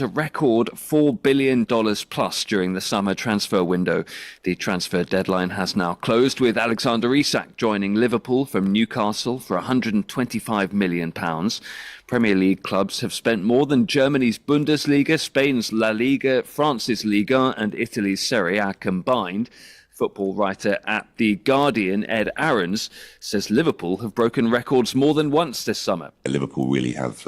A record $4 billion plus during the summer transfer window. The transfer deadline has now closed, with Alexander Isak joining Liverpool from Newcastle for £125 million. Premier League clubs have spent more than Germany's Bundesliga, Spain's La Liga, France's Ligue 1 and Italy's Serie A combined. Football writer at The Guardian, Ed Aarons, says Liverpool have broken records more than once this summer. Liverpool really have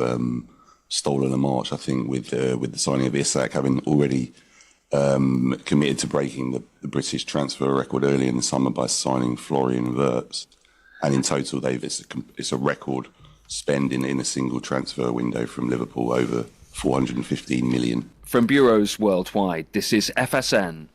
stolen a march, I think, with the signing of Isak, having already committed to breaking the British transfer record early in the summer by signing Florian Wirtz. And in total, it's a record spend in a single transfer window from Liverpool, over 415 million. From bureaus worldwide, this is FSN.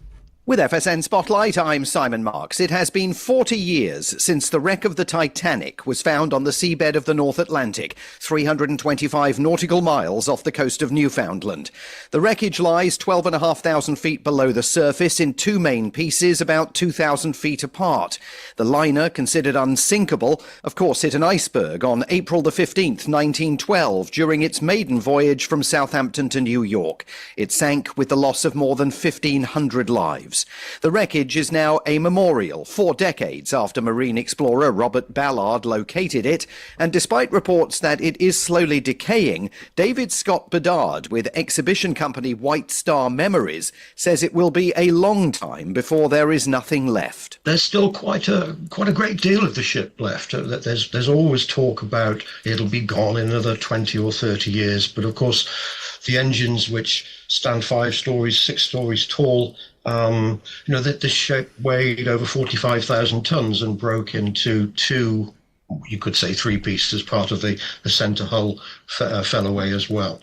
With FSN Spotlight, I'm Simon Marks. It has been 40 years since the wreck of the Titanic was found on the seabed of the North Atlantic, 325 nautical miles off the coast of Newfoundland. The wreckage lies 12,500 feet below the surface in two main pieces, about 2,000 feet apart. The liner, considered unsinkable, of course hit an iceberg on April the 15th, 1912, during its maiden voyage from Southampton to New York. It sank with the loss of more than 1,500 lives. The wreckage is now a memorial 4 decades after marine explorer Robert Ballard located it, and despite reports that it is slowly decaying, David Scott Bedard with exhibition company White Star Memories says it will be a long time before there is nothing left. There's still quite a great deal of the ship left. There's always talk about it'll be gone in another 20 or 30 years, but of course the engines, which stand 5 stories, 6 stories tall, this ship weighed over 45,000 tons and broke into 2, you could say 3 pieces. Part of the centre hull fell away as well.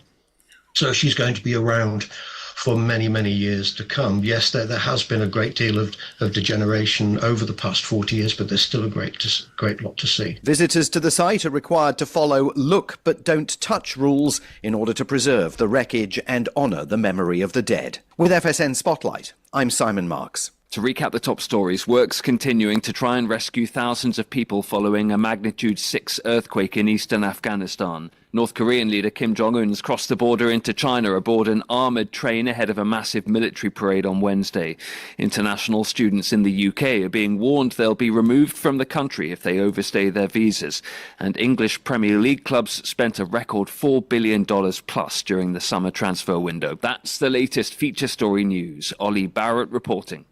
So she's going to be around for many, many years to come. Yes, there has been a great deal of degeneration over the past 40 years, but there's still a great lot to see. Visitors to the site are required to follow look but don't touch rules in order to preserve the wreckage and honour the memory of the dead. With FSN Spotlight, I'm Simon Marks. To recap the top stories, work's continuing to try and rescue thousands of people following a magnitude 6 earthquake in eastern Afghanistan. North Korean leader Kim Jong-un's crossed the border into China aboard an armoured train ahead of a massive military parade on Wednesday. International students in the UK are being warned they'll be removed from the country if they overstay their visas. And English Premier League clubs spent a record $4 billion plus during the summer transfer window. That's the latest feature story news. Ollie Barrett reporting.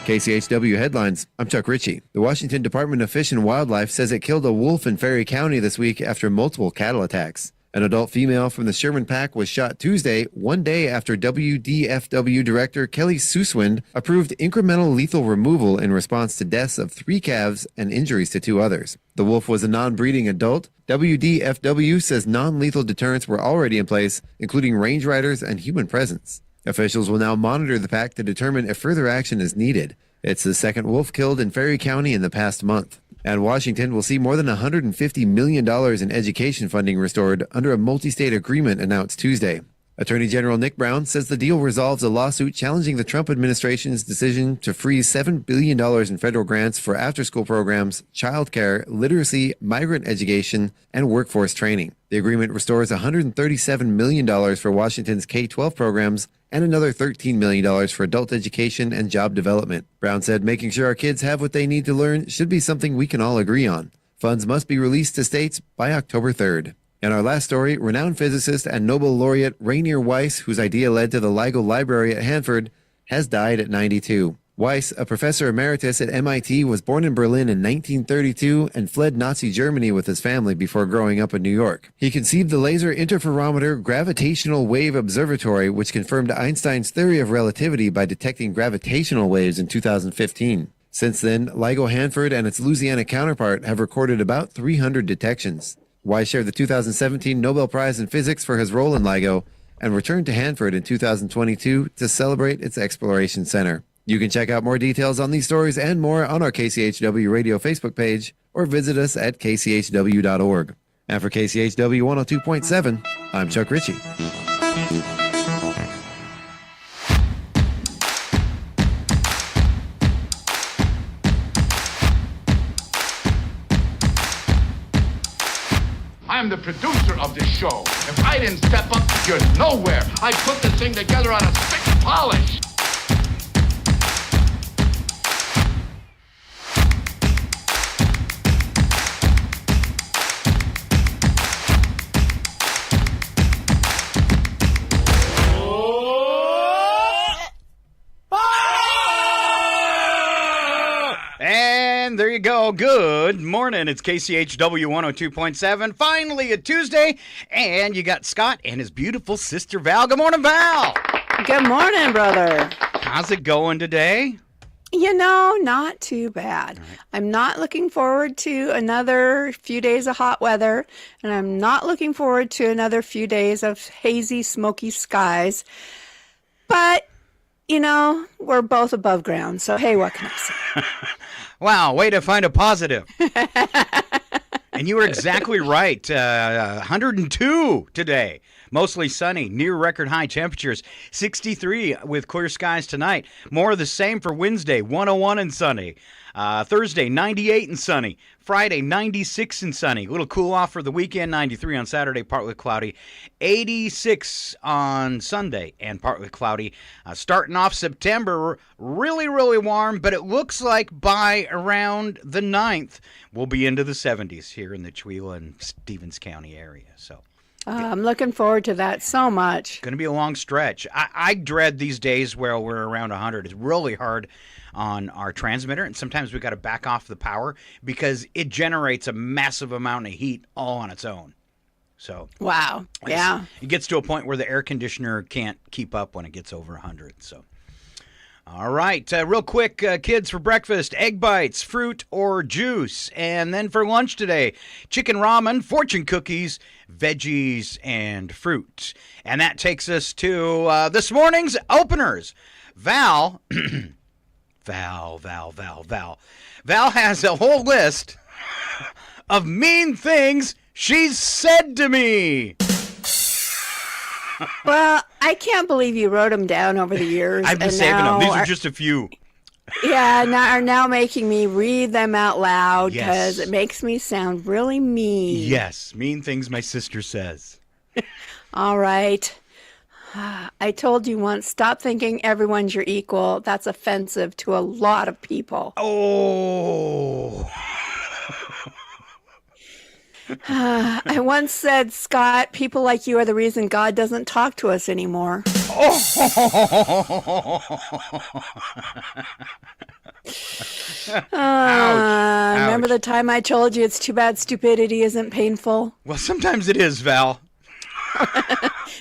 KCHW headlines. I'm Chuck Ritchie. The Washington Department of Fish and Wildlife says it killed a wolf in Ferry County this week after multiple cattle attacks. An adult female from the Sherman Pack was shot Tuesday, one day after WDFW Director Kelly Suswind approved incremental lethal removal in response to deaths of 3 calves and injuries to 2 others. The wolf was a non-breeding adult. WDFW says non-lethal deterrents were already in place, including range riders and human presence. Officials will now monitor the pack to determine if further action is needed. It's the second wolf killed in Ferry County in the past month. And Washington will see more than $150 million in education funding restored under a multi-state agreement announced Tuesday. Attorney General Nick Brown says the deal resolves a lawsuit challenging the Trump administration's decision to freeze $7 billion in federal grants for after-school programs, childcare, literacy, migrant education, and workforce training. The agreement restores $137 million for Washington's K-12 programs and another $13 million for adult education and job development. Brown said making sure our kids have what they need to learn should be something we can all agree on. Funds must be released to states by October 3rd. In our last story, renowned physicist and Nobel laureate Rainier Weiss, whose idea led to the LIGO Library at Hanford, has died at 92. Weiss, a professor emeritus at MIT, was born in Berlin in 1932 and fled Nazi Germany with his family before growing up in New York. He conceived the Laser Interferometer Gravitational Wave Observatory, which confirmed Einstein's theory of relativity by detecting gravitational waves in 2015. Since then, LIGO Hanford and its Louisiana counterpart have recorded about 300 detections. Weiss shared the 2017 Nobel Prize in Physics for his role in LIGO and returned to Hanford in 2022 to celebrate its Exploration Center. You can check out more details on these stories and more on our KCHW Radio Facebook page or visit us at kchw.org. And for KCHW 102.7, I'm Chuck Ritchie. I'm the producer of this show. If I didn't step up, you're nowhere. I put this thing together on a stick of polish. And there you go. Good morning. It's KCHW 102.7. Finally a Tuesday. And you got Scott and his beautiful sister Val. Good morning, Val. Good morning, brother. How's it going today? Not too bad. Right. I'm not looking forward to another few days of hot weather, and I'm not looking forward to another few days of hazy, smoky skies. But, we're both above ground, so hey, what can I say? Wow, way to find a positive. And you were exactly right. 102 today. Mostly sunny, near record high temperatures. 63 with clear skies tonight. More of the same for Wednesday, 101 and sunny. Thursday, 98 and sunny. Friday, 96 and sunny. A little cool off for the weekend, 93 on Saturday, partly cloudy. 86 on Sunday and partly cloudy. Starting off September, really, really warm, but it looks like by around the 9th, we'll be into the 70s here in the Chewelah and Stevens County area. So I'm looking forward to that so much. Going to be a long stretch. I dread these days where we're around 100. It's really hard on our transmitter, and sometimes we got to back off the power because it generates a massive amount of heat all on its own. So wow, yeah, it gets to a point where the air conditioner can't keep up when it gets over 100. So, all right, real quick, kids, for breakfast, egg bites, fruit or juice, and then for lunch today, chicken ramen, fortune cookies, veggies, and fruit. And that takes us to this morning's openers. Val. Val has a whole list of mean things she's said to me. Well, I can't believe you wrote them down over the years. I've been saving them. These are just a few. Yeah, are now making me read them out loud because it makes me sound really mean. Yes, mean things my sister says. All right. I told you once, stop thinking everyone's your equal. That's offensive to a lot of people. Oh. I once said, Scott, people like you are the reason God doesn't talk to us anymore. Ouch. Remember the time I told you it's too bad stupidity isn't painful? Well, sometimes it is, Val.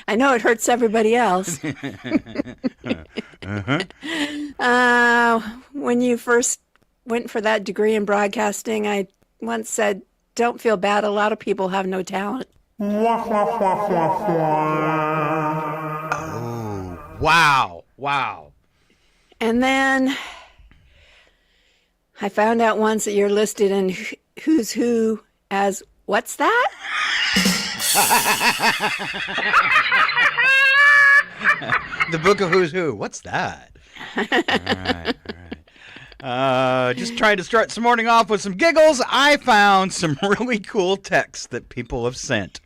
I know it hurts everybody else. When you first went for that degree in broadcasting, I once said, don't feel bad. A lot of people have no talent. Oh, wow. And then I found out once that you're listed in Who's Who as, what's that? The book of Who's Who. What's that? All right. Just trying to start some morning off with some giggles. I found some really cool texts that people have sent.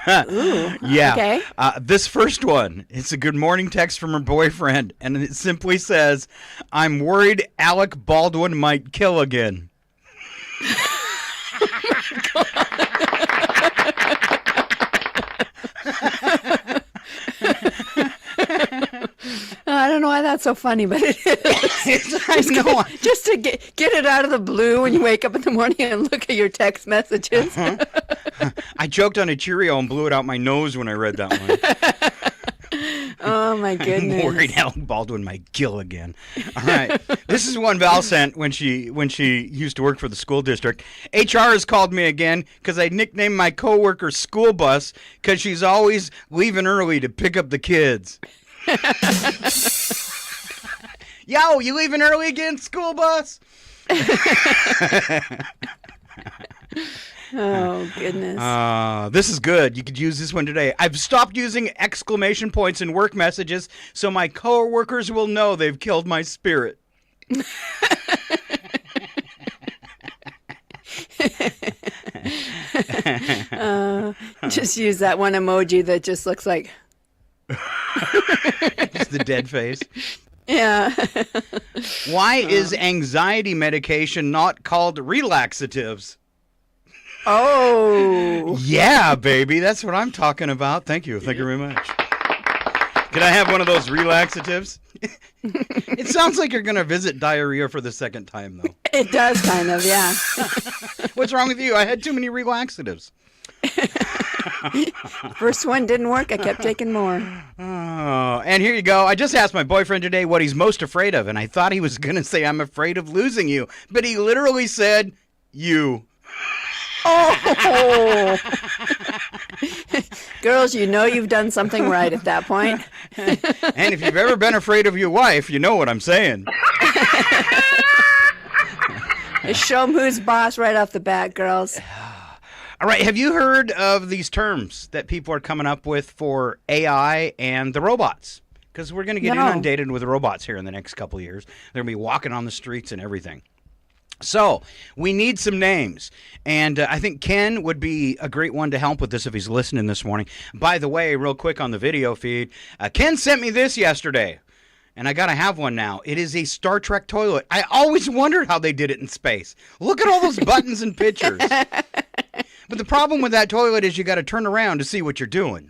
Ooh, yeah. Okay. This first one, it's a good morning text from her boyfriend, and it simply says, I'm worried Alec Baldwin might kill again. I don't know why that's so funny, but it is. I know. Just to get it out of the blue when you wake up in the morning and look at your text messages. I choked on a Cheerio and blew it out my nose when I read that one. Oh, my goodness. I'm worried Alec Baldwin might kill again. All right. This is one Val sent when she used to work for the school district. HR has called me again because I nicknamed my coworker School Bus because she's always leaving early to pick up the kids. Yo, you leaving early again, School Bus? Oh, goodness. This is good. You could use this one today. I've stopped using exclamation points in work messages so my coworkers will know they've killed my spirit. Just use that one emoji that just looks like. Just the dead face. Yeah. Why is anxiety medication not called relaxatives? Oh. Yeah, baby. That's what I'm talking about. Thank you. Thank you very much. Can I have one of those relaxatives? It sounds like you're going to visit diarrhea for the second time, though. It does kind of, yeah. What's wrong with you? I had too many relaxatives. First one didn't work. I kept taking more. Oh, and here you go. I just asked my boyfriend today what he's most afraid of, and I thought he was going to say, I'm afraid of losing you. But he literally said, you. Oh! Girls, you know you've done something right at that point. And if you've ever been afraid of your wife, you know what I'm saying. Show them who's boss right off the bat, girls. All right, have you heard of these terms that people are coming up with for AI and the robots? Because we're going to get inundated with robots here in the next couple of years. They're going to be walking on the streets and everything. So we need some names, and I think Ken would be a great one to help with this if he's listening this morning. By the way, real quick on the video feed, Ken sent me this yesterday, and I got to have one now. It is a Star Trek toilet. I always wondered how they did it in space. Look at all those buttons and pictures. But the problem with that toilet is you got to turn around to see what you're doing.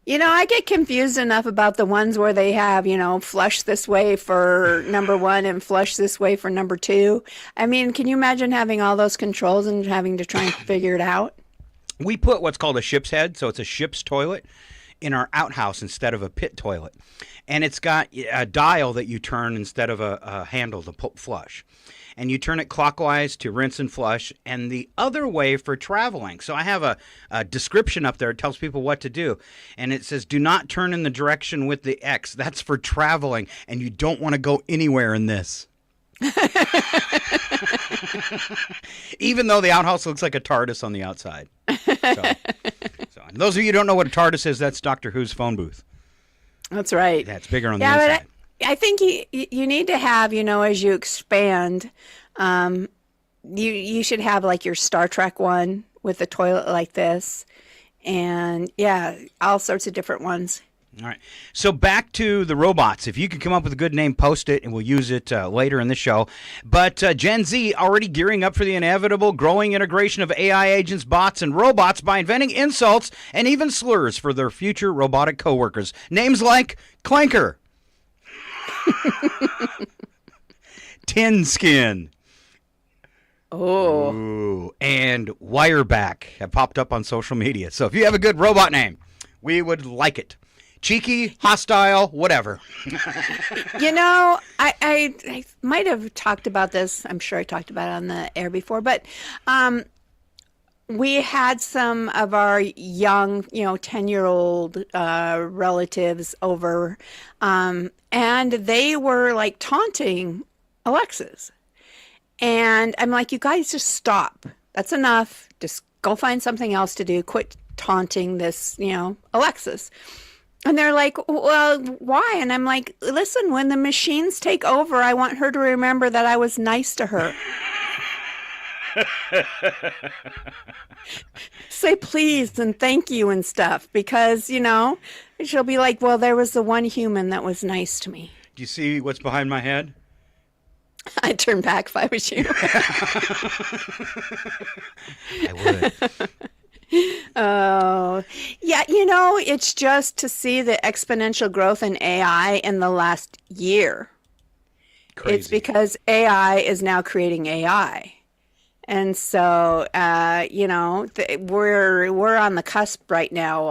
You know, I get confused enough about the ones where they have, flush this way for number 1 and flush this way for number 2. I mean, can you imagine having all those controls and having to try and figure it out? We put what's called a ship's head, so it's a ship's toilet, in our outhouse instead of a pit toilet. And it's got a dial that you turn instead of a handle to flush. And you turn it clockwise to rinse and flush, and the other way for traveling. So I have a description up there. It tells people what to do. And it says, do not turn in the direction with the X. That's for traveling, and you don't want to go anywhere in this. Even though the outhouse looks like a TARDIS on the outside. So and those of you who don't know what a TARDIS is, that's Doctor Who's phone booth. That's right. Yeah, it's bigger on the inside. I think you need to have, as you expand, you should have like your Star Trek one with a toilet like this, and all sorts of different ones. All right. So back to the robots. If you could come up with a good name, post it, and we'll use it later in the show. But Gen Z already gearing up for the inevitable growing integration of AI agents, bots, and robots by inventing insults and even slurs for their future robotic coworkers. Names like Clanker. Tin Skin. Oh. Ooh, and Wireback have popped up on social media. So if you have a good robot name, we would like it. Cheeky, hostile, whatever. I might have talked about this. I'm sure I talked about it on the air before, but we had some of our young, 10-year-old relatives over, and they were like taunting Alexis. And I'm like, you guys just stop. That's enough. Just go find something else to do. Quit taunting this, Alexis. And they're like, well, why? And I'm like, listen, when the machines take over, I want her to remember that I was nice to her. Say please and thank you and stuff, because, she'll be like, well, there was the one human that was nice to me. Do you see what's behind my head? I'd turn back if I was you. I would. Oh, yeah. It's just to see the exponential growth in AI in the last year. Crazy. It's because AI is now creating AI. And so, we're on the cusp right now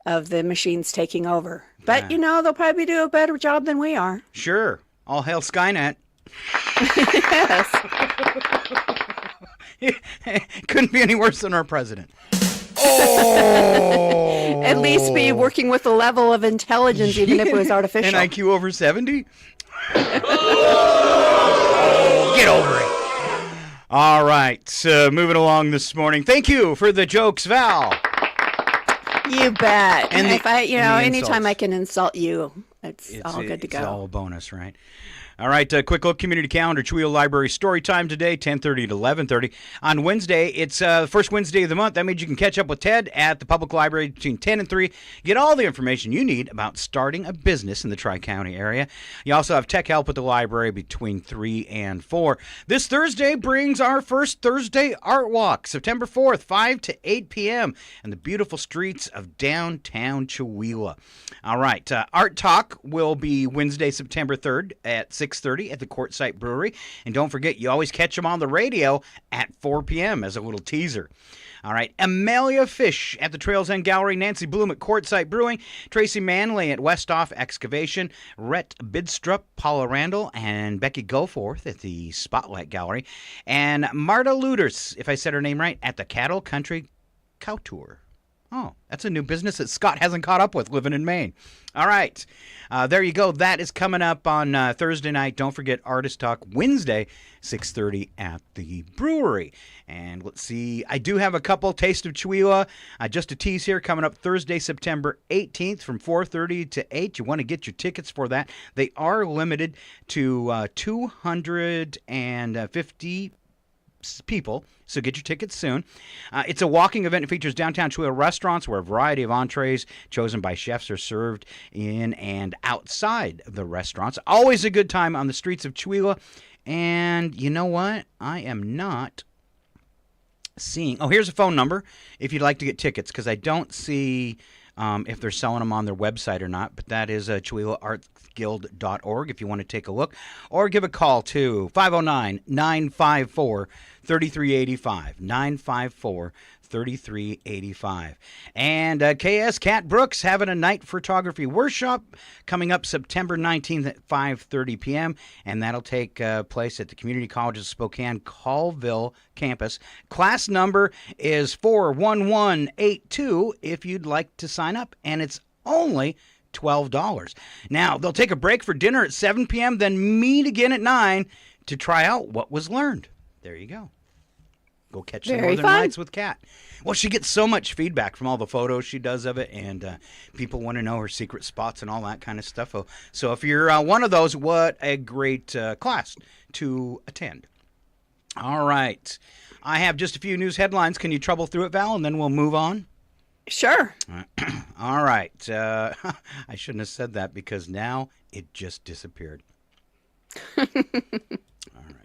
of the machines taking over. But, they'll probably do a better job than we are. Sure. All hail Skynet. Yes. Couldn't be any worse than our president. Oh! At least be working with a level of intelligence, even if it was artificial. An IQ over 70? Get over it. All right. So moving along this morning. Thank you for the jokes, Val. You bet. And if anytime insults. I can insult you, it's all good to go. It's all a bonus, right? All right, quick look, community calendar, Chihuahua Library story time today, 10:30 to 11:30. On Wednesday, it's the first Wednesday of the month. That means you can catch up with Ted at the public library between 10 and 3. Get all the information you need about starting a business in the Tri-County area. You also have tech help at the library between 3 and 4. This Thursday brings our first Thursday Art Walk, September 4th, 5 to 8 p.m. in the beautiful streets of downtown Chihuahua. All right, Art Talk will be Wednesday, September 3rd at 6:30 at the Quartzsite Brewery. And don't forget, you always catch them on the radio at 4 p.m. as a little teaser. All right, Amelia Fish at the Trails End Gallery, Nancy Bloom at Quartzsite Brewing, Tracy Manley at Westoff Excavation, Rhett Bidstrup, Paula Randall, and Becky Goforth at the Spotlight Gallery, and Marta Luders, if I said her name right, at the Cattle Country Cow Tour. Oh, that's a new business that Scott hasn't caught up with living in Maine. All right. There you go. That is coming up on Thursday night. Don't forget Artist Talk Wednesday, 6:30 at the brewery. And let's see. I do have a couple Taste of Chihuahua. Just a tease here coming up Thursday, September 18th from 4:30 to 8. You want to get your tickets for that. They are limited to 250 people, so get your tickets soon. It's a walking event. It features downtown Chihuahua restaurants where a variety of entrees chosen by chefs are served in and outside the restaurants. Always a good time on the streets of Chihuahua. And you know what? I am not seeing... Oh, here's a phone number if you'd like to get tickets, because I don't see... if they're selling them on their website or not, but that is ChihuahuaArtsGuild.org if you want to take a look, or give a call to 509-954-3385, 954-3385. And KS Cat Brooks having a night photography workshop coming up September 19th at 5:30 p.m., and that'll take place at the Community College of Spokane Colville campus. Class number is 41182 if you'd like to sign up, and it's only $12. Now, they'll take a break for dinner at 7 p.m., then meet again at 9 to try out what was learned. There you go. Go catch the Northern Lights with Kat. Well, she gets so much feedback from all the photos she does of it, and people want to know her secret spots and all that kind of stuff. So if you're one of those, what a great class to attend. All right. I have just a few news headlines. Can you trouble through it, Val, and then we'll move on? Sure. All right. I shouldn't have said that because now it just disappeared.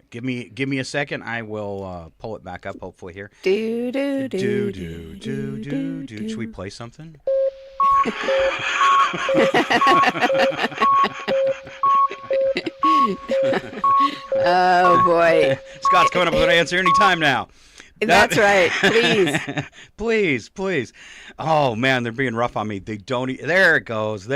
Give me a second. I will pull it back up, hopefully, here. Do. Should we play something? Oh, boy. Scott's coming up with an answer any time now. That's right. Please. please. Oh, man, they're being rough on me. They don't. There it goes.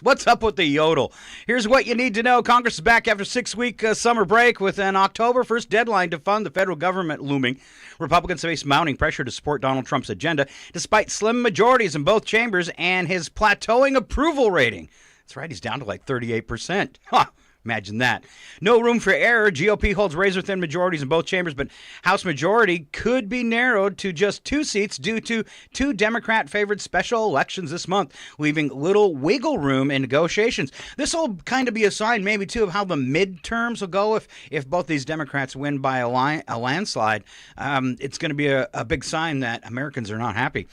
What's up with the yodel? Here's what you need to know. Congress is back after 6-week summer break with an October 1st deadline to fund the federal government looming. Republicans face mounting pressure to support Donald Trump's agenda, despite slim majorities in both chambers and his plateauing approval rating. That's right. He's down to like 38%. Huh. Imagine that. No room for error. GOP holds razor-thin majorities in both chambers, but House majority could be narrowed to just 2 seats due to 2 Democrat-favored special elections this month, leaving little wiggle room in negotiations. This will kind of be a sign, maybe, too, of how the midterms will go if both these Democrats win by a landslide. It's going to be a big sign that Americans are not happy.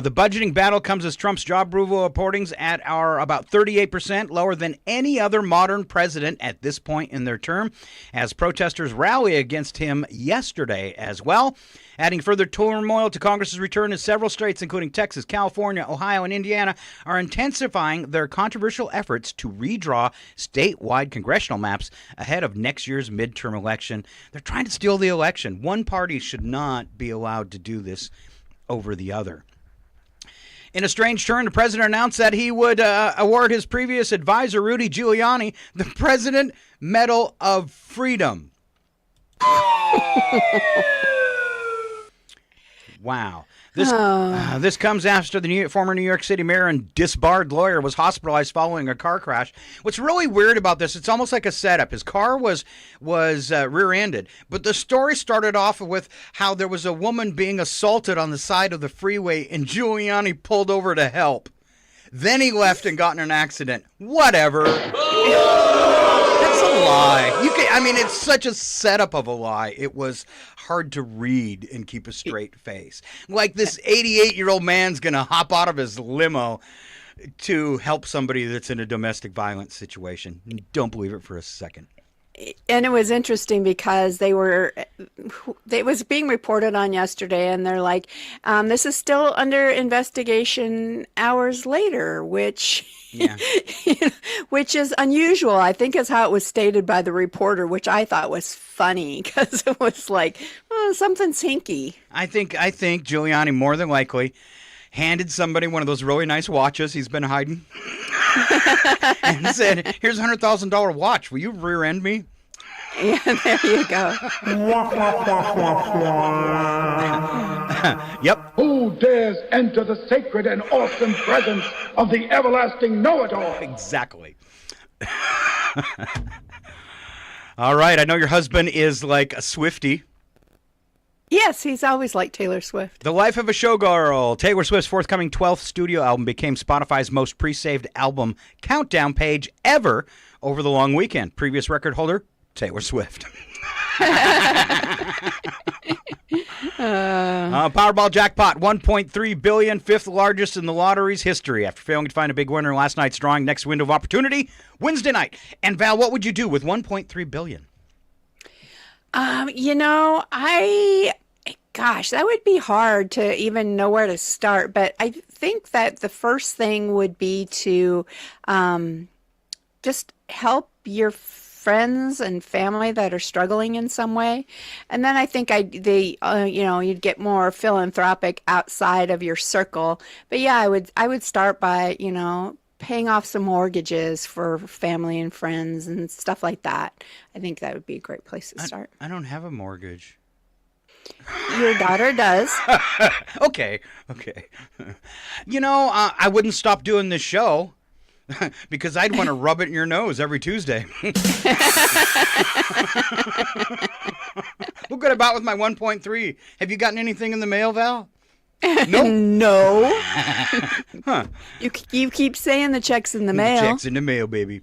The budgeting battle comes as Trump's job approval reportings are about 38%, lower than any other modern president at this point in their term, as protesters rally against him yesterday as well. Adding further turmoil to Congress's return is several states, including Texas, California, Ohio, and Indiana, are intensifying their controversial efforts to redraw statewide congressional maps ahead of next year's midterm election. They're trying to steal the election. One party should not be allowed to do this over the other. In a strange turn, the president announced that he would award his previous advisor, Rudy Giuliani, the President Medal of Freedom. Wow. This comes after the former New York City mayor and disbarred lawyer was hospitalized following a car crash. What's really weird about this, it's almost like a setup. His car was rear-ended, but the story started off with how there was a woman being assaulted on the side of the freeway and Giuliani pulled over to help. Then he left and got in an accident. Whatever. That's a lie. It's such a setup of a lie. It was hard to read and keep a straight face. Like this 88-year-old man's going to hop out of his limo to help somebody that's in a domestic violence situation. Don't believe it for a second. And it was interesting because it was being reported on yesterday, and they're like, this is still under investigation hours later, which which is unusual, I think, is how it was stated by the reporter, which I thought was funny because it was like, something's hinky. I think Giuliani more than likely handed somebody one of those really nice watches he's been hiding and said, here's a $100,000 watch. Will you rear end me? Yeah, there you go. Yep. Who dares enter the sacred and awesome presence of the everlasting know-it-all? Exactly. All right. I know your husband is like a Swiftie. Yes, he's always liked Taylor Swift. The Life of a Showgirl. Taylor Swift's forthcoming 12th studio album became Spotify's most pre-saved album countdown page ever over the long weekend. Previous record holder, Taylor Swift. Powerball jackpot, $1.3 billion, fifth largest in the lottery's history. After failing to find a big winner in last night's drawing, next window of opportunity, Wednesday night. And Val, what would you do with $1.3 billion? Gosh, that would be hard to even know where to start. But I think that the first thing would be to just help your friends and family that are struggling in some way. And then I think you'd get more philanthropic outside of your circle. But yeah, I would start by, paying off some mortgages for family and friends and stuff like that. I think that would be a great place to start. I don't have a mortgage. Your daughter does. Okay. I wouldn't stop doing this show because I'd want to rub it in your nose every Tuesday. What good about with my 1.3? Have you gotten anything in the mail, Val? Nope. No. Huh. You keep saying the check's in the mail. Check's in the mail, baby.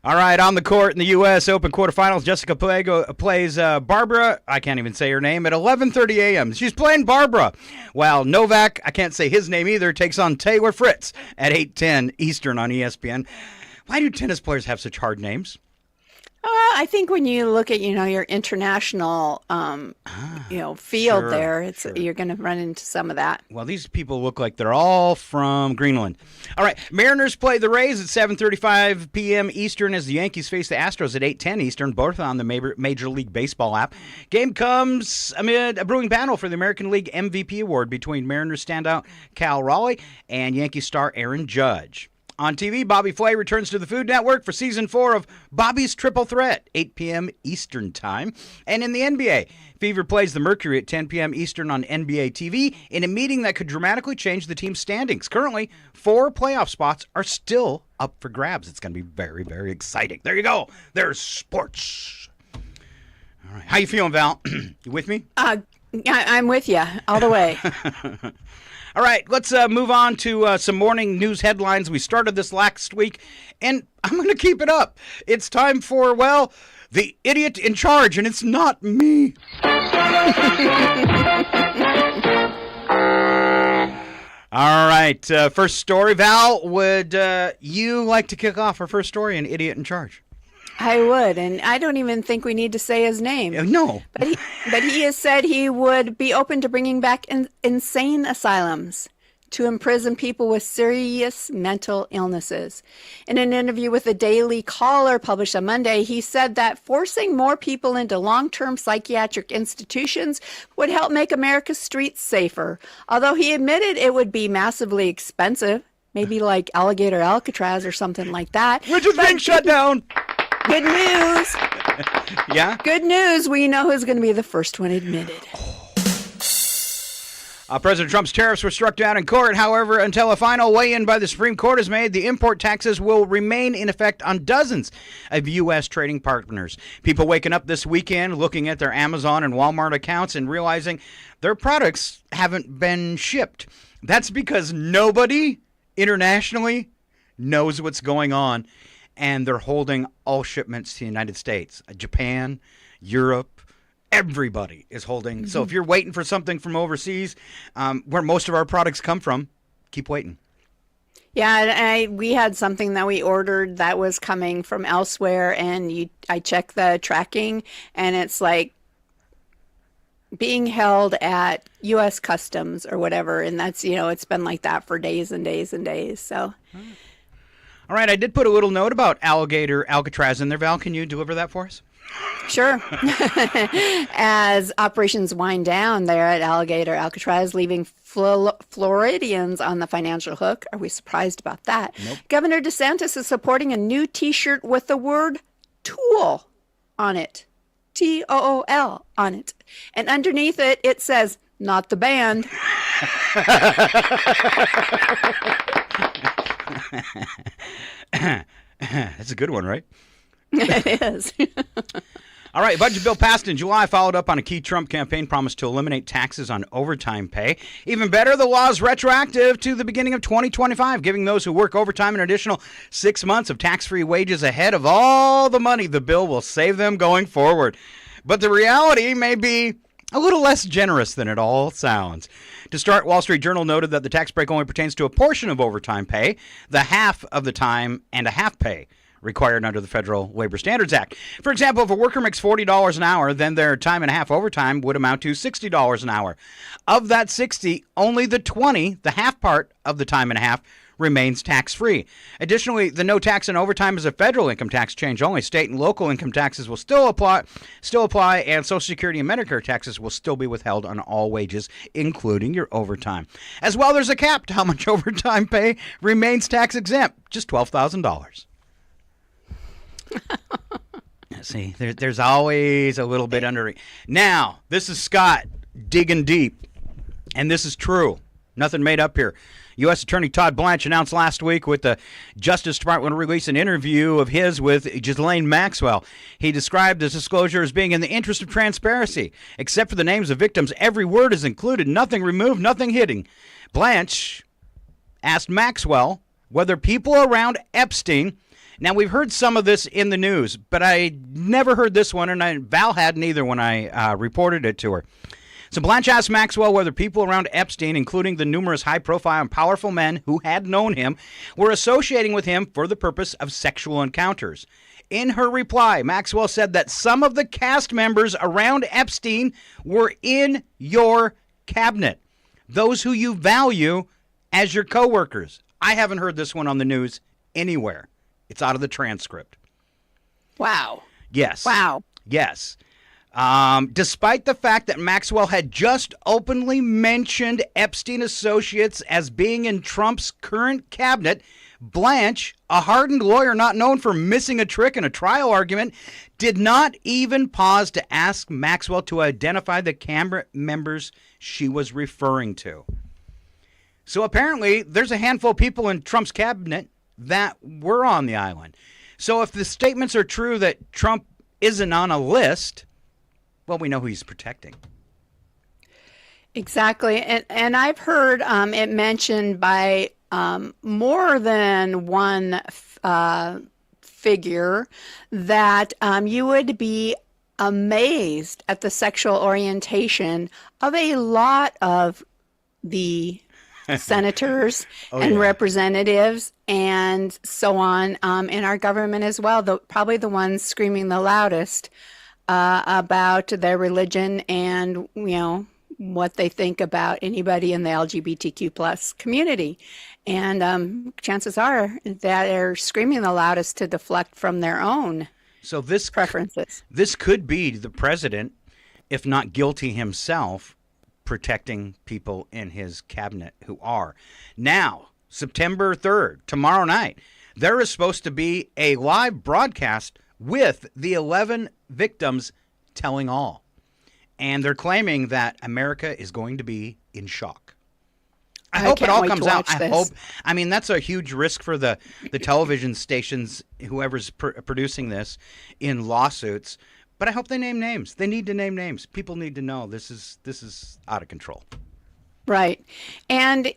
All right, on the court in the U.S. Open quarterfinals, Jessica plays Barbara, I can't even say her name, at 11:30 a.m. She's playing Barbara. While Novak, I can't say his name either, takes on Taylor Fritz at 8:10 Eastern on ESPN. Why do tennis players have such hard names? I think when you look at, your international, field there, you're going to run into some of that. Well, these people look like they're all from Greenland. All right, Mariners play the Rays at 7:35 p.m. Eastern as the Yankees face the Astros at 8:10 Eastern, both on the Major League Baseball app. Game comes amid a brewing battle for the American League MVP award between Mariners standout Cal Raleigh and Yankee star Aaron Judge. On TV, Bobby Flay returns to the Food Network for Season 4 of Bobby's Triple Threat, 8 p.m. Eastern Time. And in the NBA, Fever plays the Mercury at 10 p.m. Eastern on NBA TV in a meeting that could dramatically change the team's standings. Currently, 4 playoff spots are still up for grabs. It's going to be very, very exciting. There you go. There's sports. All right. How you feeling, Val? You with me? I'm with you all the way. All right, let's move on to some morning news headlines. We started this last week, and I'm going to keep it up. It's time for, the idiot in charge, and it's not me. All right, first story. Val, would you like to kick off our first story, an idiot in charge? I would, and I don't even think we need to say his name. No. But he has said he would be open to bringing back insane asylums to imprison people with serious mental illnesses. In an interview with the Daily Caller published on Monday, he said that forcing more people into long-term psychiatric institutions would help make America's streets safer, although he admitted it would be massively expensive, maybe like Alligator Alcatraz or something like that. Which is being shut down. Good news. Yeah? Good news. We know who's going to be the first one admitted. President Trump's tariffs were struck down in court. However, until a final weigh-in by the Supreme Court is made, the import taxes will remain in effect on dozens of U.S. trading partners. People waking up this weekend looking at their Amazon and Walmart accounts and realizing their products haven't been shipped. That's because nobody internationally knows what's going on. and they're holding all shipments to the United States. Japan, Europe, everybody is holding. So if you're waiting for something from overseas, where most of our products come from, keep waiting. Yeah, we had something that we ordered that was coming from elsewhere, and I checked the tracking, and it's like being held at U.S. Customs or whatever, and that's, it's been like that for days and days and days. So, all right, I did put a little note about alligator Alcatraz in there. Val, can you deliver that for us? sure. As operations wind down there at Alligator Alcatraz, leaving Floridians on the financial hook. Are we surprised about that? Nope. Governor DeSantis is supporting a new T-shirt with the word "tool" on it. TOOL on it. And underneath it, it says, "Not the band." That's a good one, right? It is. All right, budget bill passed in July, followed up on a key Trump campaign promise to eliminate taxes on overtime pay. Even better, the law is retroactive to the beginning of 2025, giving those who work overtime an additional 6 months of tax-free wages ahead of all the money the bill will save them going forward. But the reality may be a little less generous than it all sounds. To start, Wall Street Journal noted that the tax break only pertains to a portion of overtime pay, the half of the time and a half pay required under the Federal Labor Standards Act. For example, if a worker makes $40 an hour, then their time and a half overtime would amount to $60 an hour. Of that 60, only the 20, the half part of the time and a half, remains tax-free. Additionally, the no tax on overtime is a federal income tax change only. State and local income taxes will still apply, and Social Security and Medicare taxes will still be withheld on all wages, including your overtime. As well, there's a cap to how much overtime pay remains tax-exempt, just $12,000. See, there's always a little bit under. Now, this is Scott digging deep, and this is true. Nothing made up here. U.S. Attorney Todd Blanche announced last week with the Justice Department to release an interview of his with Ghislaine Maxwell. He described this disclosure as being in the interest of transparency. Except for the names of victims, every word is included, nothing removed, nothing hidden. Blanche asked Maxwell whether people around Epstein. Now, we've heard some of this in the news, but I never heard this one, and Val hadn't either when I reported it to her. So Blanche asked Maxwell whether people around Epstein, including the numerous high-profile and powerful men who had known him, were associating with him for the purpose of sexual encounters. In her reply, Maxwell said that some of the cast members around Epstein were in your cabinet, those who you value as your coworkers. I haven't heard this one on the news anywhere. It's out of the transcript. Wow. Yes. Wow. Yes. Despite the fact that Maxwell had just openly mentioned Epstein associates as being in Trump's current cabinet, Blanche, a hardened lawyer not known for missing a trick in a trial argument, did not even pause to ask Maxwell to identify the cabinet members she was referring to. So apparently, there's a handful of people in Trump's cabinet that were on the island. So if the statements are true that Trump isn't on a list, well, we know who he's protecting. Exactly. And I've heard it mentioned by more than one figure that you would be amazed at the sexual orientation of a lot of the senators and representatives and so on in our government as well. Probably the ones screaming the loudest about their religion and, what they think about anybody in the LGBTQ plus community. And chances are that they're screaming the loudest to deflect from their own preferences. This could be the president, if not guilty himself, protecting people in his cabinet who are. Now, September 3rd, tomorrow night, there is supposed to be a live broadcast with the 11 victims telling all. And they're claiming that America is going to be in shock. I hope it all comes out. I mean, that's a huge risk for the television stations, whoever's producing this, in lawsuits. But I hope they name names. They need to name names. People need to know this is out of control. Right. And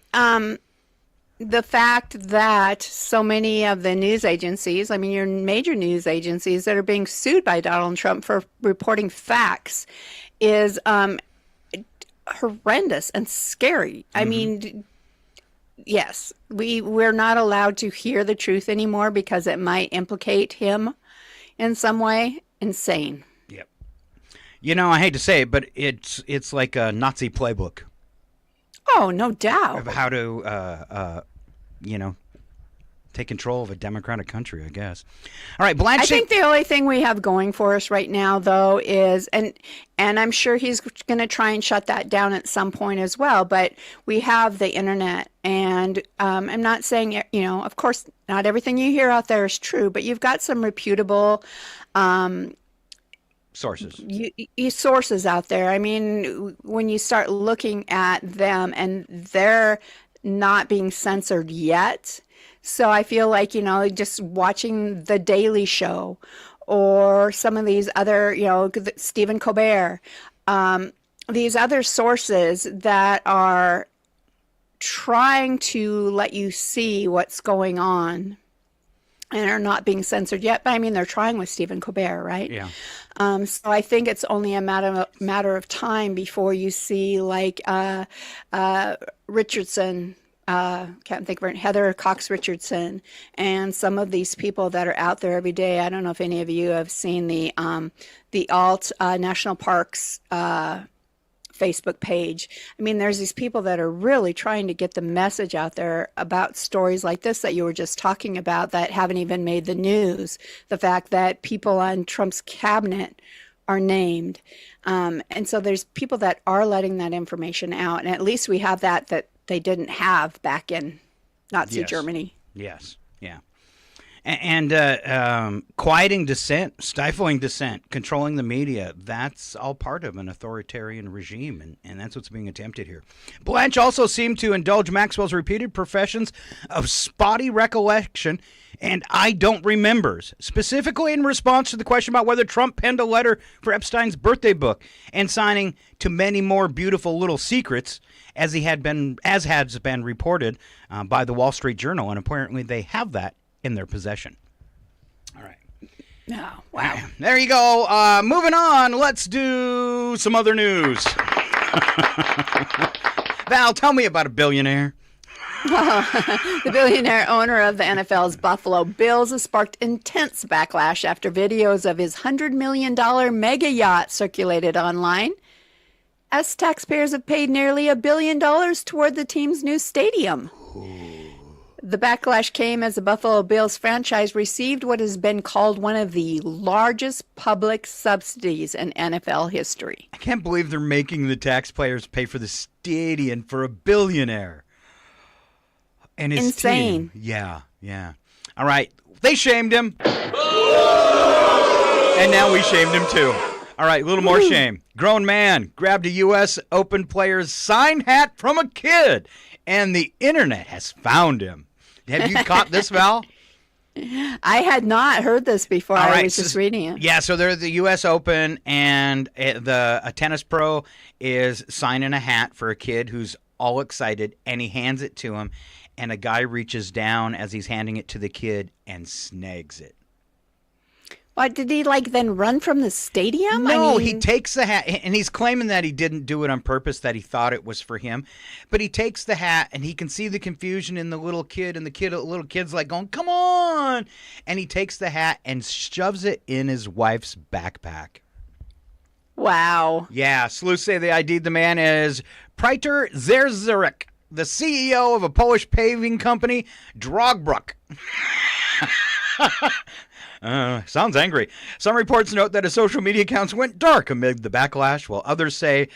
the fact that so many of the news agencies, I mean, your major news agencies that are being sued by Donald Trump for reporting facts is horrendous and scary. I mean, yes, we're not allowed to hear the truth anymore because it might implicate him in some way. Insane. Yep. I hate to say it, but it's like a Nazi playbook Oh, no doubt. of how to, take control of a democratic country, I guess. All right, Blanche. I think the only thing we have going for us right now, though, is and I'm sure he's going to try and shut that down at some point as well. But we have the internet, and I'm not saying of course, not everything you hear out there is true, but you've got some reputable sources. Sources out there. I mean, when you start looking at them, and they're not being censored yet. So I feel like, just watching The Daily Show or some of these other, Stephen Colbert, these other sources that are trying to let you see what's going on and are not being censored yet. But I mean, they're trying with Stephen Colbert, right? Yeah. So I think it's only a matter of time before you see like Richardson, can't think of her, Heather Cox Richardson, and some of these people that are out there every day. I don't know if any of you have seen the Alt National Parks Facebook page. I mean, there's these people that are really trying to get the message out there about stories like this that you were just talking about that haven't even made the news. The fact that people on Trump's cabinet are named. And so there's people that are letting that information out. And at least we have that they didn't have back in Nazi Germany. Yes. Yeah. And quieting dissent, stifling dissent, controlling the media, that's all part of an authoritarian regime, and that's what's being attempted here. Blanche also seemed to indulge Maxwell's repeated professions of spotty recollection and I don't remembers, specifically in response to the question about whether Trump penned a letter for Epstein's birthday book and signing to many more beautiful little secrets, as has been reported by the Wall Street Journal, and apparently they have that in their possession. All right. Oh, wow. There you go. Moving on. Let's do some other news. Val, tell me about a billionaire. The billionaire owner of the NFL's Buffalo Bills has sparked intense backlash after videos of his $100 million mega yacht circulated online, as taxpayers have paid nearly $1 billion toward the team's new stadium. The backlash came as the Buffalo Bills franchise received what has been called one of the largest public subsidies in NFL history. I can't believe they're making the taxpayers pay for the stadium for a billionaire. And his insane. Team. Yeah. All right. They shamed him. And now we shamed him too. All right, a little more shame. Grown man grabbed a U.S. Open player's signed hat from a kid, and the internet has found him. Have you caught this, Val? I had not heard this before. I was just reading it. Yeah, so they're at the U.S. Open, and a tennis pro is signing a hat for a kid who's all excited, and he hands it to him, and a guy reaches down as he's handing it to the kid and snags it. What, did he then run from the stadium? No, he takes the hat, and he's claiming that he didn't do it on purpose, that he thought it was for him. But he takes the hat, and he can see the confusion in the little kid, and the little kid's like going, "Come on!" And he takes the hat and shoves it in his wife's backpack. Wow. Yeah, sleuths say they ID'd the man as Peter Zerzurek, the CEO of a Polish paving company, Drogbruck. Sounds angry. Some reports note that his social media accounts went dark amid the backlash, while others say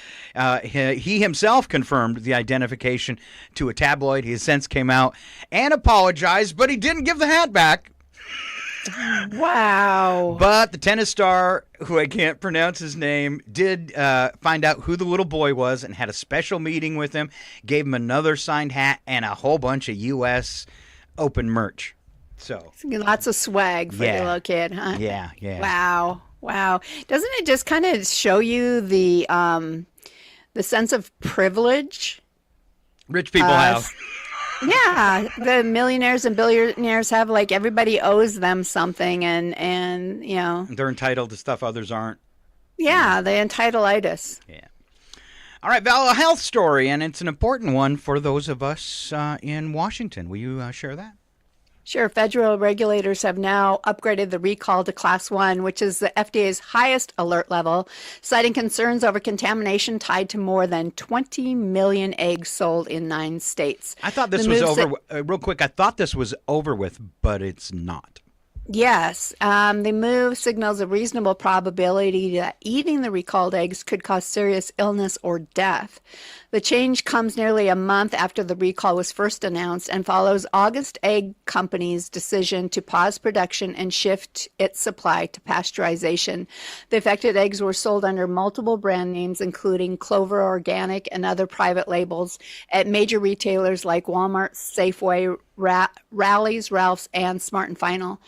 he himself confirmed the identification to a tabloid. He has since came out and apologized, but he didn't give the hat back. Wow. But the tennis star, who I can't pronounce his name, did find out who the little boy was and had a special meeting with him, gave him another signed hat and a whole bunch of U.S. Open merch. So lots of swag for the little kid, huh? Yeah. Wow. Doesn't it just kind of show you the sense of privilege rich people have? Yeah, the millionaires and billionaires have like everybody owes them something, and They're entitled to stuff others aren't. yeah, the entitleitis. Yeah. All right, Val, a health story, and it's an important one for those of us in Washington. Will you share that? Sure. Federal regulators have now upgraded the recall to Class 1, which is the FDA's highest alert level, citing concerns over contamination tied to more than 20 million eggs sold in 9 states. I thought this was over. Real quick, I thought this was over with, but it's not. Yes. The move signals a reasonable probability that eating the recalled eggs could cause serious illness or death. The change comes nearly a month after the recall was first announced and follows August Egg Company's decision to pause production and shift its supply to pasteurization. The affected eggs were sold under multiple brand names, including Clover Organic and other private labels, at major retailers like Walmart, Safeway, Rally's, Ralph's, and Smart & Final.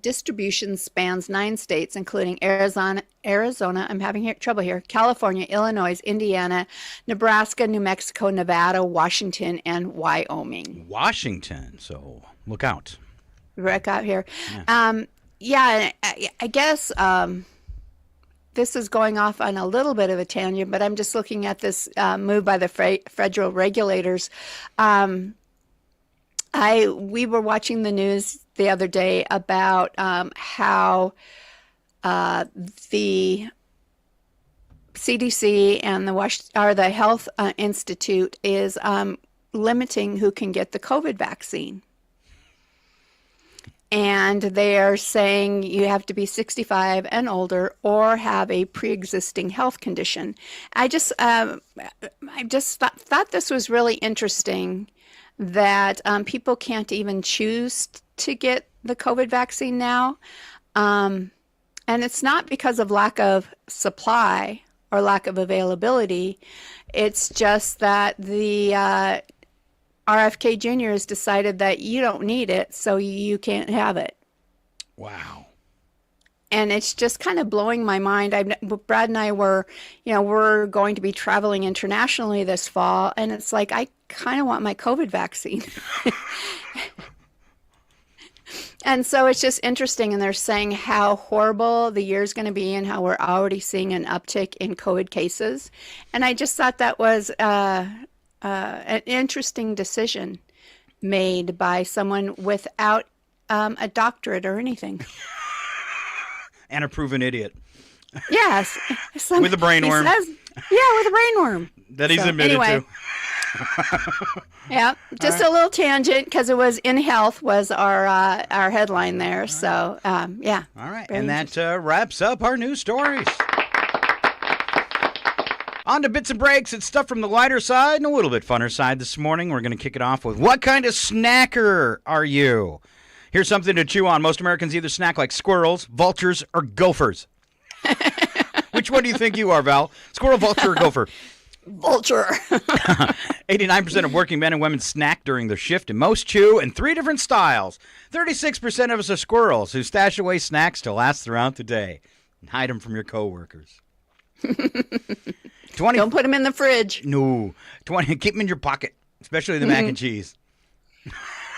Distribution spans 9 states, including Arizona, I'm having trouble here, California, Illinois, Indiana, Nebraska, New Mexico, Nevada, Washington, and Wyoming. Washington, so look out. Right out here. Yeah, I guess this is going off on a little bit of a tangent, but I'm just looking at this move by the federal regulators. We were watching the news the other day about how the CDC and the Health Institute is limiting who can get the COVID vaccine. And they are saying you have to be 65 and older or have a pre-existing health condition. I just thought this was really interesting that people can't even choose to get the COVID vaccine now. And it's not because of lack of supply or lack of availability. It's just that the RFK Jr. has decided that you don't need it, so you can't have it. Wow. And it's just kind of blowing my mind. Brad and I we're going to be traveling internationally this fall, and it's like, I kind of want my COVID vaccine. And so it's just interesting, and they're saying how horrible the year's going to be and how we're already seeing an uptick in COVID cases. And I just thought that was an interesting decision made by someone without a doctorate or anything. And a proven idiot. Yes. With a brainworm. With a brainworm. That he's admitted to. Yeah, just a little tangent because it was in health was our headline there. So, yeah. All right. And that wraps up our news stories. On to bits and breaks. It's stuff from the lighter side and a little bit funner side this morning. We're going to kick it off with, what kind of snacker are you? Here's something to chew on. Most Americans either snack like squirrels, vultures, or gophers. Which one do you think you are, Val? Squirrel, vulture, or gopher? Vulture. 89% of working men and women snack during their shift, and most chew in 3 different styles. 36% of us are squirrels who stash away snacks to last throughout the day and hide them from your coworkers. 20. Don't put them in the fridge. No. 20. Keep them in your pocket, especially the mac and cheese.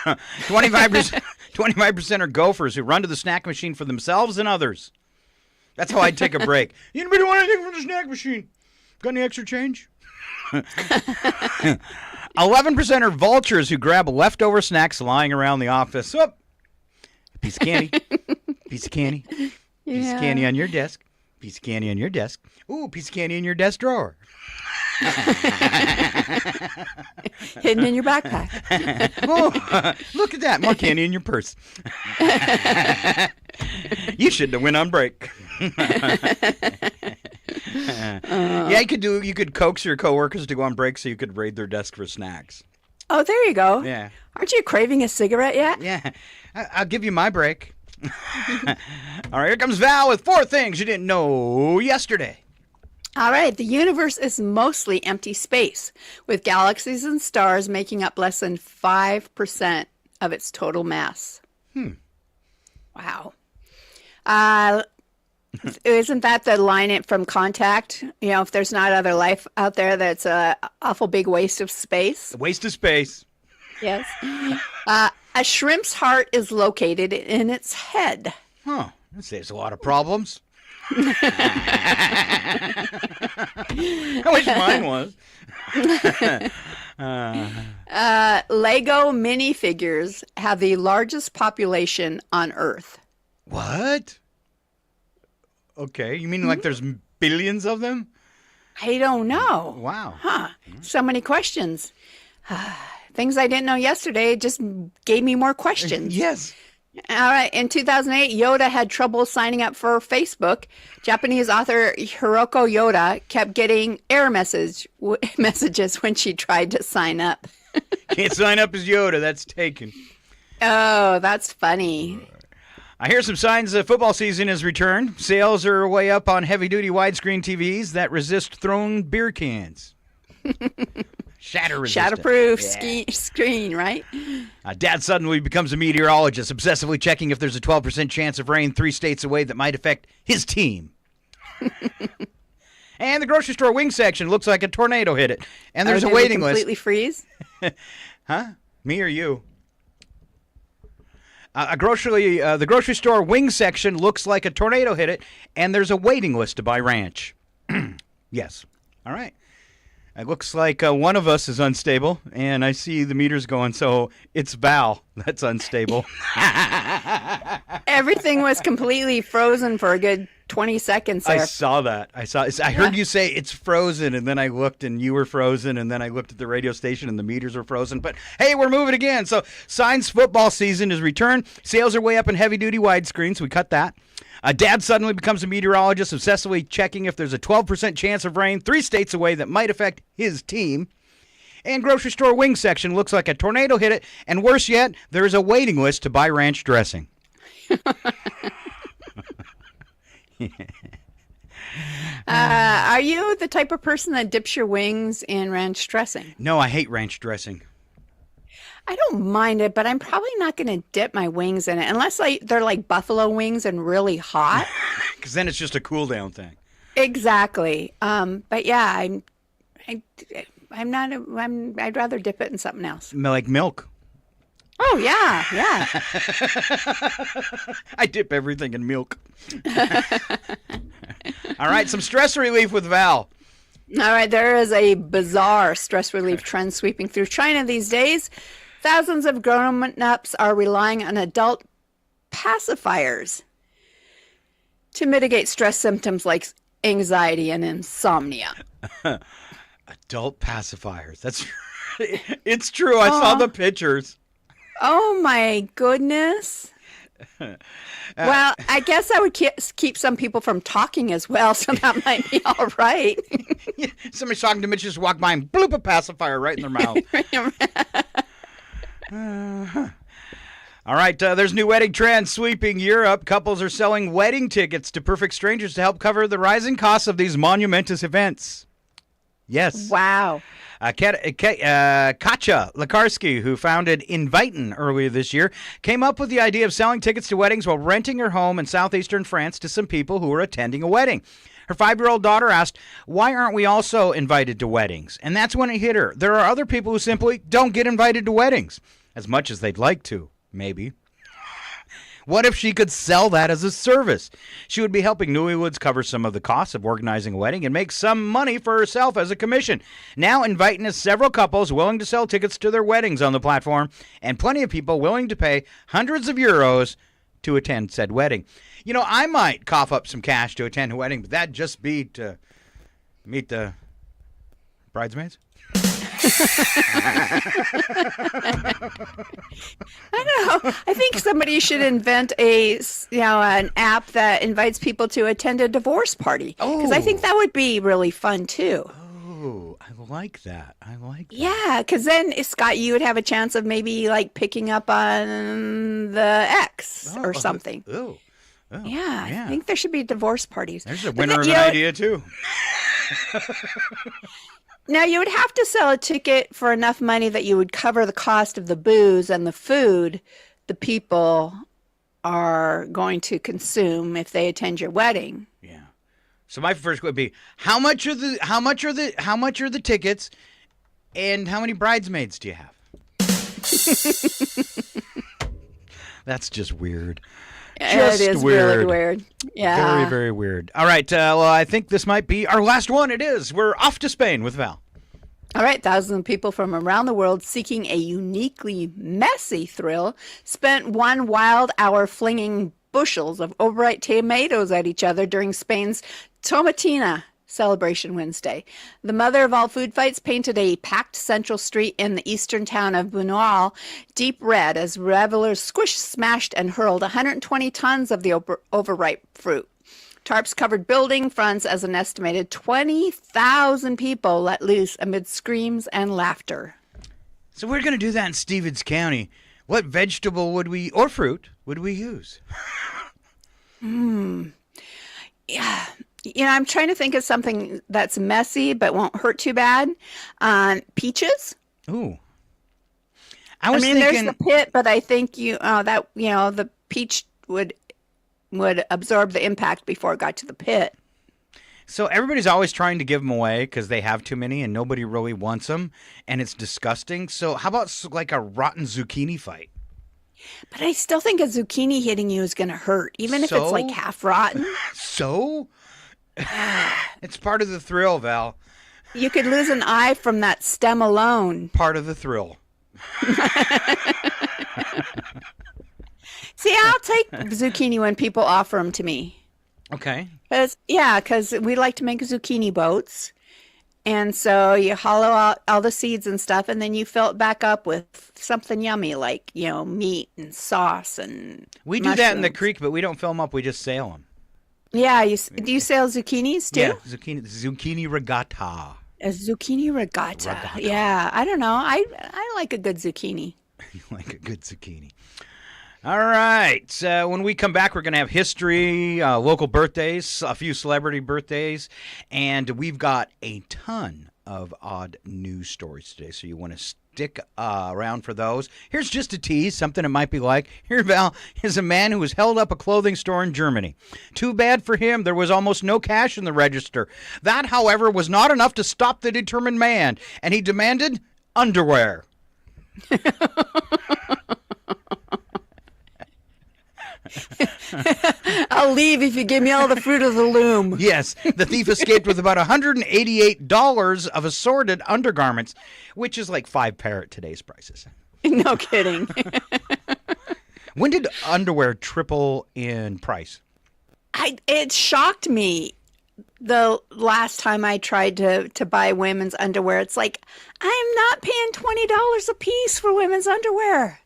25% are gophers who run to the snack machine for themselves and others. That's how I'd take a break. Anybody want anything from the snack machine? Got any extra change? 11% are vultures who grab leftover snacks lying around the office. Oh, piece of candy. Piece of candy. Piece of candy on your desk. Piece of candy on your desk. Ooh, piece of candy in your desk drawer. Hidden in your backpack. Oh, look at that. More candy in your purse. You shouldn't have went on break. Yeah, you could coax your coworkers to go on break so you could raid their desk for snacks. Oh, there you go. Yeah. Aren't you craving a cigarette yet? Yeah. I'll give you my break. All right, here comes Val with 4 things you didn't know yesterday. All right, the universe is mostly empty space, with galaxies and stars making up less than 5% of its total mass. Wow. Isn't that the line from Contact? You know, if there's not other life out there, that's an awful big waste of space. A waste of space. Yes. A shrimp's heart is located in its head. Huh. That saves a lot of problems. I wish mine was. Lego minifigures have the largest population on Earth. What? Okay, you mean like there's billions of them? I don't know. Wow. Huh. So many questions. Things I didn't know yesterday just gave me more questions. Yes. All right. In 2008, Yoda had trouble signing up for Facebook. Japanese author Hiroko Yoda kept getting error messages when she tried to sign up. Can't sign up as Yoda. That's taken. Oh, that's funny. I hear some signs that football season has returned. Sales are way up on heavy-duty widescreen TVs that resist thrown beer cans. Shatterproof screen, right? Dad suddenly becomes a meteorologist, obsessively checking if there's a 12% chance of rain 3 states away that might affect his team. And the grocery store wing section looks like a tornado hit it. And there's a waiting list. Completely freeze? Huh? Me or you? The grocery store wing section looks like a tornado hit it, and there's a waiting list to buy ranch. Yes. All right. It looks like one of us is unstable, and I see the meters going, so it's Val that's unstable. Everything was completely frozen for a good 20 seconds there. I saw that. I heard you say it's frozen, and then I looked, and you were frozen, and then I looked at the radio station, and the meters were frozen. But, hey, we're moving again. So, Signs football season is returned. Sales are way up in heavy-duty widescreens. We cut that. Dad suddenly becomes a meteorologist, obsessively checking if there's a 12% chance of rain 3 states away that might affect his team. And grocery store wing section looks like a tornado hit it. And worse yet, there is a waiting list to buy ranch dressing. Are you the type of person that dips your wings in ranch dressing? No, I hate ranch dressing. I don't mind it, but I'm probably not going to dip my wings in it unless they're like buffalo wings and really hot. Because then it's just a cool down thing. Exactly. But yeah, I'd rather dip it in something else. Like milk. Oh yeah, yeah. I dip everything in milk. All right, some stress relief with Val. All right, there is a bizarre stress relief trend sweeping through China these days. Thousands of grown-ups are relying on adult pacifiers to mitigate stress symptoms like anxiety and insomnia. Adult pacifiers. That's it's true. I saw the pictures. Oh my goodness. Well, I guess I would keep some people from talking as well, so that might be all right. Yeah, somebody's talking to me, just walk by and bloop a pacifier right in their mouth. All right, there's new wedding trends sweeping Europe. Couples are selling wedding tickets to perfect strangers to help cover the rising costs of these monumentous events. Yes. Wow. Katja Lekarski, who founded Invitin earlier this year, came up with the idea of selling tickets to weddings while renting her home in southeastern France to some people who were attending a wedding. Her 5-year-old daughter asked, "Why aren't we also invited to weddings?" And that's when it hit her. There are other people who simply don't get invited to weddings, as much as they'd like to, maybe. What if she could sell that as a service? She would be helping newlywoods cover some of the costs of organizing a wedding and make some money for herself as a commission. Now Invitin has several couples willing to sell tickets to their weddings on the platform, and plenty of people willing to pay hundreds of euros to attend said wedding. You know, I might cough up some cash to attend a wedding, but that'd just be to meet the bridesmaids. I don't know. I think somebody should invent an app that invites people to attend a divorce party. Because I think that would be really fun too. Oh, I like that. Yeah, because then, Scott, you would have a chance of maybe like picking up on the ex or something. Yeah, I think there should be divorce parties. There's a winner of an idea too. Now, you would have to sell a ticket for enough money that you would cover the cost of the booze and the food the people are going to consume if they attend your wedding. Yeah. So my first would be, how much are the tickets, and how many bridesmaids do you have? That's just weird. It is really weird. Yeah. Very, very weird. All right. Well, I think this might be our last one. It is. We're off to Spain with Val. All right, thousands of people from around the world seeking a uniquely messy thrill spent 1 wild hour flinging bushels of overripe tomatoes at each other during Spain's Tomatina celebration Wednesday. The mother of all food fights painted a packed central street in the eastern town of Buñuel deep red as revelers squished, smashed, and hurled 120 tons of the overripe fruit. Tarps covered building fronts as an estimated 20,000 people let loose amid screams and laughter. So we're going to do that in Stevens County. What vegetable would we, or fruit, would we use? Yeah. I'm trying to think of something that's messy but won't hurt too bad. Peaches? Ooh. I mean, there's the pit, but I think the peach would absorb the impact before it got to the pit. So everybody's always trying to give them away because they have too many and nobody really wants them, and it's disgusting. So how about like a rotten zucchini fight? But I still think a zucchini hitting you is going to hurt, even if it's like half rotten. So? It's part of the thrill, Val. You could lose an eye from that stem alone. Part of the thrill. See, I'll take zucchini when people offer them to me. Okay. Because we like to make zucchini boats. And so you hollow out all the seeds and stuff, and then you fill it back up with something yummy like, meat and sauce and We do that in the creek, but we don't fill them up. We just sail them. Yeah. Do you sail zucchinis, too? Yeah, zucchini regatta. A zucchini regatta. Yeah, I don't know. I like a good zucchini. You like a good zucchini. All right. When we come back, we're going to have history, local birthdays, a few celebrity birthdays, and we've got a ton of odd news stories today, so you want to stick around for those. Here's just a tease, something it might be like. Here, Val, is a man who has held up a clothing store in Germany. Too bad for him, there was almost no cash in the register. That, however, was not enough to stop the determined man, and he demanded underwear. I'll leave if you give me all the fruit of the loom. Yes, the thief escaped with about $188 of assorted undergarments, which is like 5 pair at today's prices. No kidding. When did underwear triple in price? It shocked me the last time I tried to buy women's underwear. It's like, I am not paying $20 a piece for women's underwear.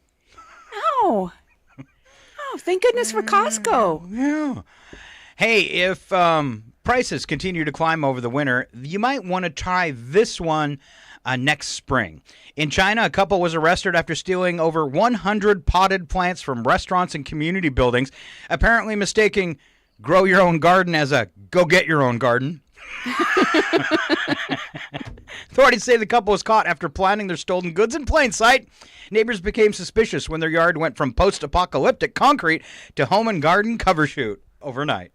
No. Oh, thank goodness for Costco. Yeah. Hey, if prices continue to climb over the winter, you might want to try this one next spring. In China, a couple was arrested after stealing over 100 potted plants from restaurants and community buildings, apparently mistaking grow your own garden as a go get your own garden. Authorities say the couple was caught after planting their stolen goods in plain sight. Neighbors became suspicious when their yard went from post-apocalyptic concrete to home and garden cover shoot overnight.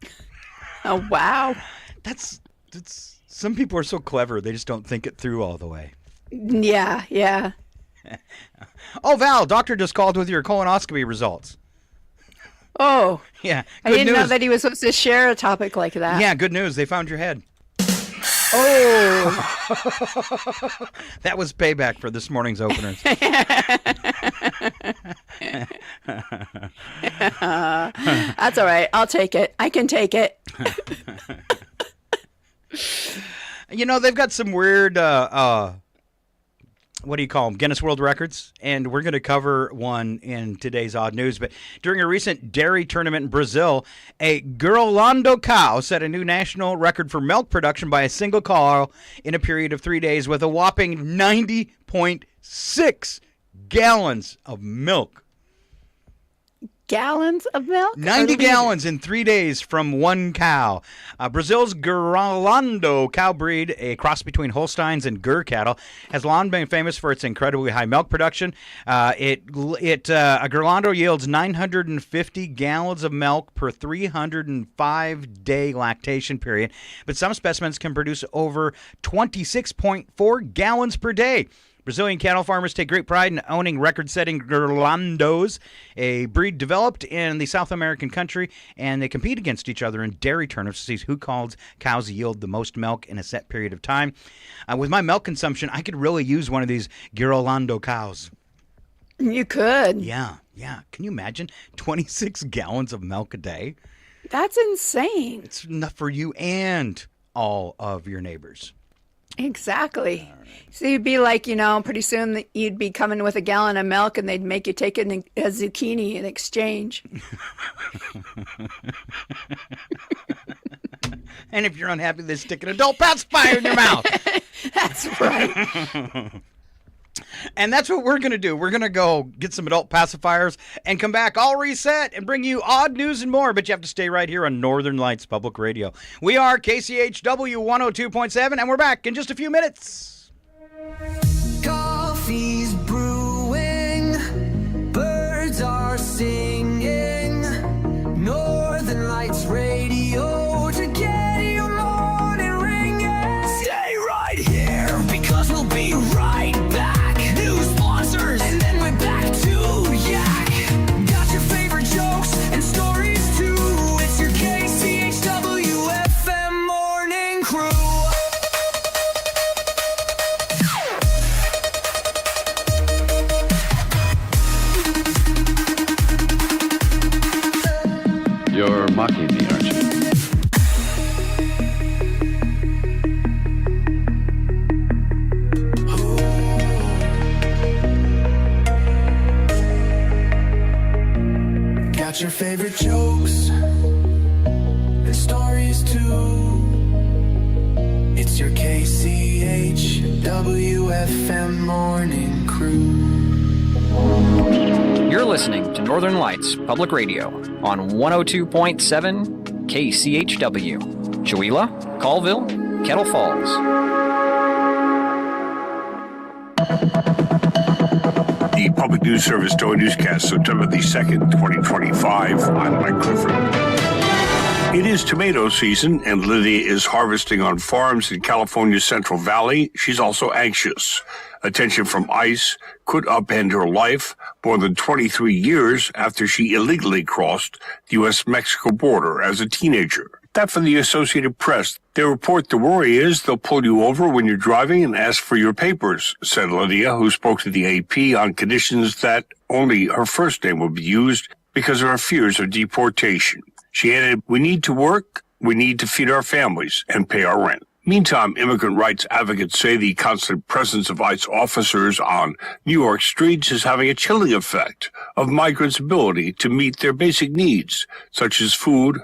Oh, wow. That's some people are so clever, they just don't think it through all the way. Yeah. Oh, Val, doctor just called with your colonoscopy results. Oh. Yeah. I didn't know that he was supposed to share a topic like that. Yeah, good news. They found your head. Oh. That was payback for this morning's openers. That's all right. I'll take it. I can take it. You know, they've got some weird, what do you call them, Guinness World Records, and we're going to cover one in today's Odd News. But during a recent dairy tournament in Brazil, a Girolando cow set a new national record for milk production by a single cow in a period of 3 days with a whopping 90.6 gallons of milk. Gallons of milk? 90 gallons in 3 days from one cow. Brazil's Girolando cow breed, a cross between Holsteins and Gur cattle, has long been famous for its incredibly high milk production. A Girolando yields 950 gallons of milk per 305-day lactation period, but some specimens can produce over 26.4 gallons per day. Brazilian cattle farmers take great pride in owning record-setting Gerlandos, a breed developed in the South American country, and they compete against each other in dairy tournaments to see who calls cows yield the most milk in a set period of time. With my milk consumption, I could really use one of these Gerlando cows. You could. Yeah. Can you imagine 26 gallons of milk a day? That's insane. It's enough for you and all of your neighbors. Exactly. So you'd be like, pretty soon you'd be coming with a gallon of milk and they'd make you take a zucchini in exchange. And if you're unhappy, they stick an adult pacifier in your mouth. That's right. And that's what we're going to do. We're going to go get some adult pacifiers and come back all reset and bring you odd news and more. But you have to stay right here on Northern Lights Public Radio. We are KCHW 102.7, and we're back in just a few minutes. Coffee's brewing, birds are singing, Northern Lights Radio to get your morning ringing. Stay right here because we'll be right back. New sponsors, and then we're back to Yak. Got your favorite jokes and stories too. It's your KCHW FM morning crew. You're mocking me, aren't you? Got your favorite jokes and stories too. It's your KCHW FM morning crew. You're listening to Northern Lights Public Radio on 102.7 KCHW, Chewelah, Colville, Kettle Falls. The Public News Service Daily Newscast, September the 2nd, 2025. I'm Mike Clifford. It is tomato season, and Lydia is harvesting on farms in California's Central Valley. She's also anxious. Attention from ICE could upend her life more than 23 years after she illegally crossed the U.S.-Mexico border as a teenager. That from the Associated Press. They report the worry is they'll pull you over when you're driving and ask for your papers, said Lydia, who spoke to the AP on conditions that only her first name would be used because of her fears of deportation. She added, "We need to work, we need to feed our families and pay our rent." Meantime, immigrant rights advocates say the constant presence of ICE officers on New York streets is having a chilling effect of migrants' ability to meet their basic needs, such as food,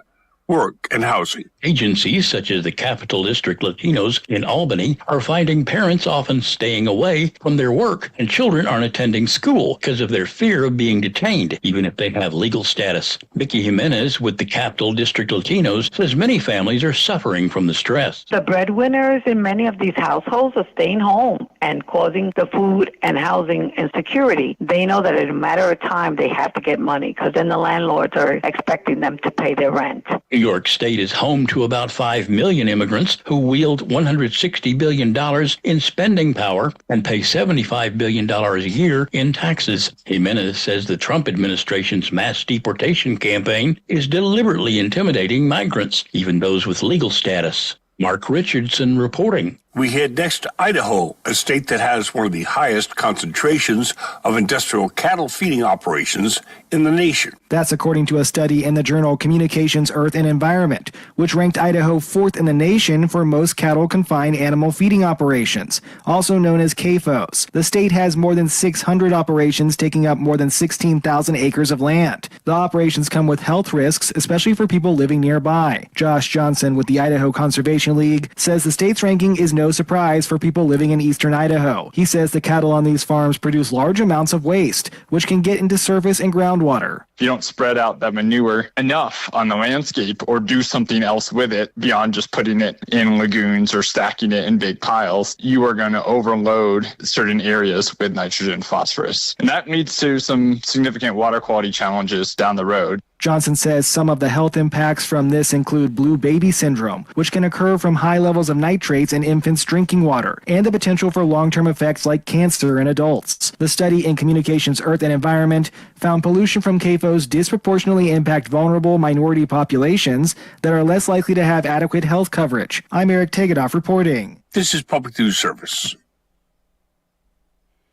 work, and housing. Agencies such as the Capital District Latinos in Albany are finding parents often staying away from their work and children aren't attending school because of their fear of being detained, even if they have legal status. Vicky Jimenez with the Capital District Latinos says many families are suffering from the stress. The breadwinners in many of these households are staying home and causing the food and housing insecurity. They know that in a matter of time they have to get money because then the landlords are expecting them to pay their rent. New York State is home to about 5 million immigrants who wield $160 billion in spending power and pay $75 billion a year in taxes. Jimenez says the Trump administration's mass deportation campaign is deliberately intimidating migrants, even those with legal status. Mark Richardson reporting. We head next to Idaho, a state that has one of the highest concentrations of industrial cattle feeding operations in the nation. That's according to a study in the journal Communications, Earth, and Environment, which ranked Idaho 4th in the nation for most cattle-confined animal feeding operations, also known as CAFOs. The state has more than 600 operations taking up more than 16,000 acres of land. The operations come with health risks, especially for people living nearby. Josh Johnson with the Idaho Conservation League says the state's ranking is no surprise for people living in eastern Idaho. He says the cattle on these farms produce large amounts of waste, which can get into surface and groundwater. If you don't spread out that manure enough on the landscape or do something else with it beyond just putting it in lagoons or stacking it in big piles, you are going to overload certain areas with nitrogen and phosphorus. And that leads to some significant water quality challenges down the road. Johnson says some of the health impacts from this include blue baby syndrome, which can occur from high levels of nitrates in infants' drinking water, and the potential for long-term effects like cancer in adults. The study in Communications, Earth, and Environment found pollution from CAFOs disproportionately impact vulnerable minority populations that are less likely to have adequate health coverage. I'm Eric Tegedoff reporting. This is Public News Service.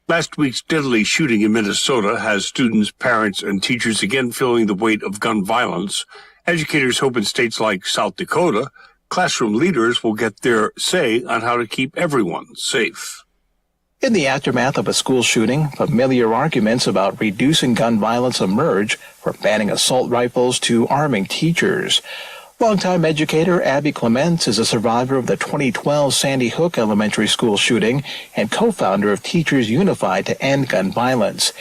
Last week's deadly shooting in Minnesota has students, parents, and teachers again feeling the weight of gun violence. Educators hope in states like South Dakota, classroom leaders will get their say on how to keep everyone safe. In the aftermath of a school shooting, familiar arguments about reducing gun violence emerge, from banning assault rifles to arming teachers. Longtime educator Abby Clements is a survivor of the 2012 Sandy Hook Elementary School shooting and co-founder of Teachers Unified to End Gun Violence.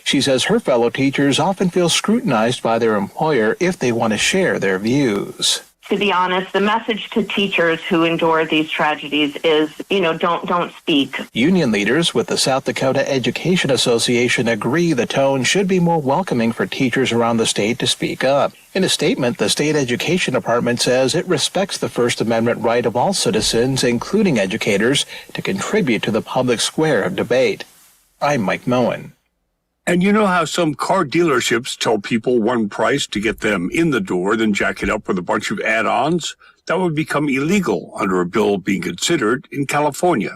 She says her fellow teachers often feel scrutinized by their employer if they want to share their views. To be honest, the message to teachers who endure these tragedies is, don't speak. Union leaders with the South Dakota Education Association agree the tone should be more welcoming for teachers around the state to speak up. In a statement, the state education department says it respects the First Amendment right of all citizens, including educators, to contribute to the public square of debate. I'm Mike Moen. And you know how some car dealerships tell people one price to get them in the door, then jack it up with a bunch of add-ons? That would become illegal under a bill being considered in California.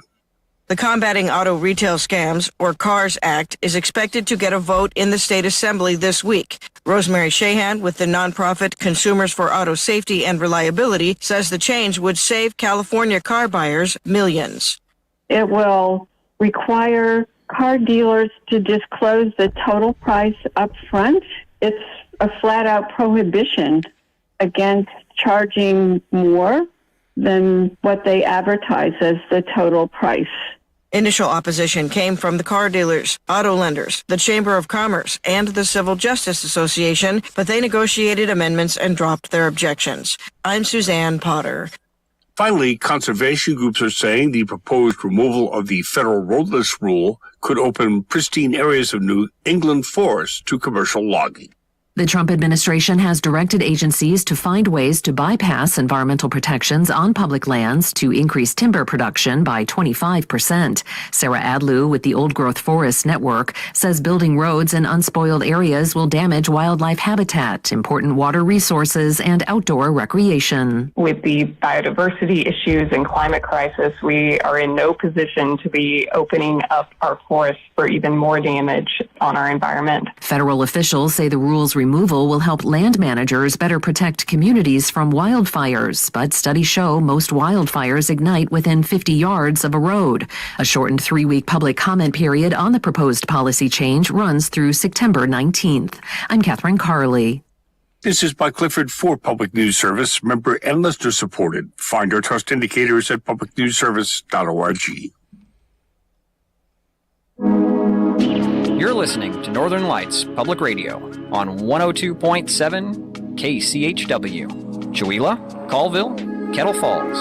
The Combating Auto Retail Scams, or CARS Act, is expected to get a vote in the state assembly this week. Rosemary Shahan with the nonprofit Consumers for Auto Safety and Reliability says the change would save California car buyers millions. It will require car dealers to disclose the total price up front. It's a flat-out prohibition against charging more than what they advertise as the total price. Initial opposition came from the car dealers, auto lenders, the Chamber of Commerce, and the Civil Justice Association, but they negotiated amendments and dropped their objections. I'm Suzanne Potter. Finally, conservation groups are saying the proposed removal of the federal roadless rule could open pristine areas of New England forests to commercial logging. The Trump administration has directed agencies to find ways to bypass environmental protections on public lands to increase timber production by 25%. Sarah Adlew with the Old Growth Forest Network says building roads in unspoiled areas will damage wildlife habitat, important water resources, and outdoor recreation. With the biodiversity issues and climate crisis, we are in no position to be opening up our forests for even more damage on our environment. Federal officials say the rules removal will help land managers better protect communities from wildfires, but studies show most wildfires ignite within 50 yards of a road. A shortened 3-week public comment period on the proposed policy change runs through September 19th. I'm Catherine Carley. This is by Clifford for Public News Service, member and listener supported. Find our trust indicators at publicnewsservice.org. You're listening to Northern Lights Public Radio on 102.7 KCHW, Chewelah, Colville, Kettle Falls.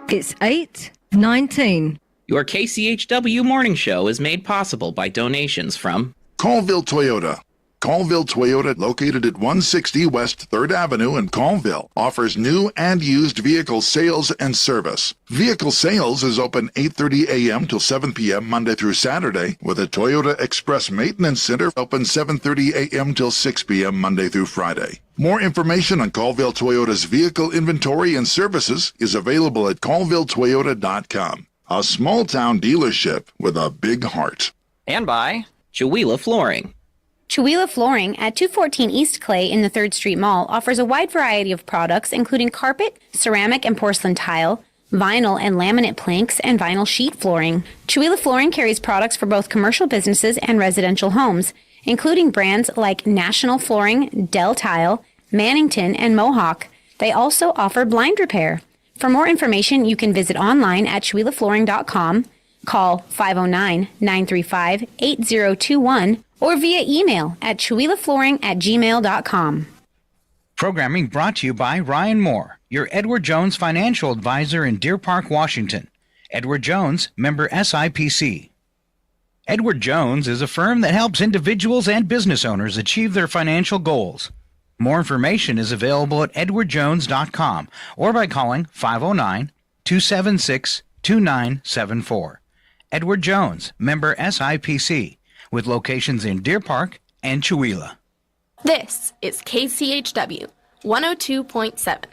It's 8:19. Your KCHW morning show is made possible by donations from Colville Toyota. Colville Toyota, located at 160 West 3rd Avenue in Colville, offers new and used vehicle sales and service. Vehicle sales is open 8:30 a.m. till 7 p.m. Monday through Saturday, with a Toyota Express Maintenance Center open 7:30 a.m. till 6 p.m. Monday through Friday. More information on Colville Toyota's vehicle inventory and services is available at colvilletoyota.com. A small-town dealership with a big heart. and by Chewelah Flooring. Chewelah Flooring at 214 East Clay in the 3rd Street Mall offers a wide variety of products including carpet, ceramic and porcelain tile, vinyl and laminate planks, and vinyl sheet flooring. Chewelah Flooring carries products for both commercial businesses and residential homes, including brands like National Flooring, Dell Tile, Mannington, and Mohawk. They also offer blind repair. For more information, you can visit online at ChewelahFlooring.com, call 509-935-8021, or via email at ChewelahFlooring@gmail.com. Programming brought to you by Ryan Moore, your Edward Jones financial advisor in Deer Park, Washington. Edward Jones, member SIPC. Edward Jones is a firm that helps individuals and business owners achieve their financial goals. More information is available at edwardjones.com or by calling 509-276-2974. Edward Jones, member SIPC, with locations in Deer Park and Chewelah. This is KCHW 102.7.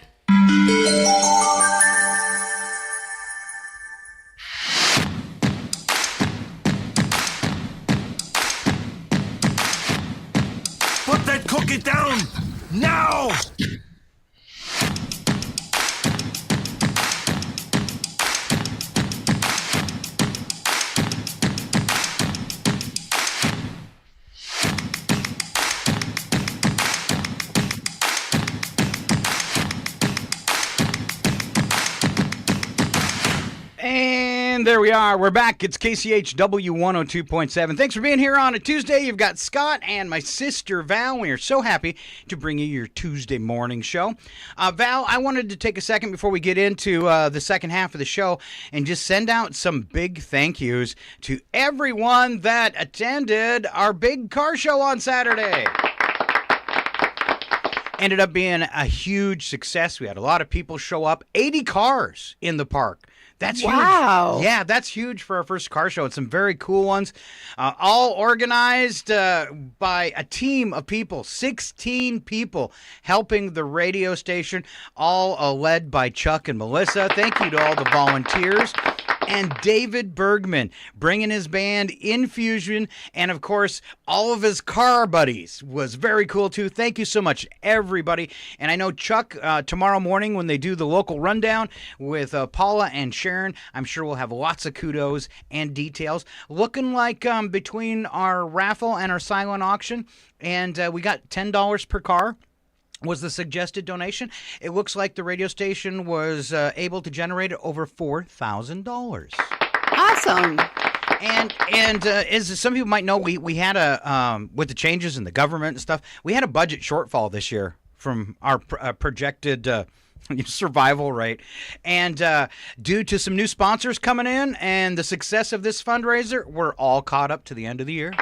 Put that cookie down now! And there we are. We're back. It's KCHW 102.7. Thanks for being here on a Tuesday. You've got Scott and my sister Val. We are so happy to bring you your Tuesday morning show. Val, I wanted to take a second before we get into the second half of the show and just send out some big thank yous to everyone that attended our big car show on Saturday. Ended up being a huge success. We had a lot of people show up. 80 cars in the park. That's wow. Huge. Yeah, that's huge for our first car show. It's some very cool ones. All organized by a team of people, 16 people helping the radio station, all led by Chuck and Melissa. Thank you to all the volunteers. And David Bergman bringing his band Infusion, and of course all of his car buddies was very cool too. Thank you so much, everybody. And I know Chuck, tomorrow morning when they do the local rundown with Paula and Sharon, I'm sure we'll have lots of kudos and details. Looking like between our raffle and our silent auction, and we got $10 per car was the suggested donation. It looks like the radio station was able to generate over $4,000. Awesome. And as some people might know, we had a with the changes in the government and stuff, we had a budget shortfall this year from our projected survival rate. And due to some new sponsors coming in and the success of this fundraiser, we're all caught up to the end of the year.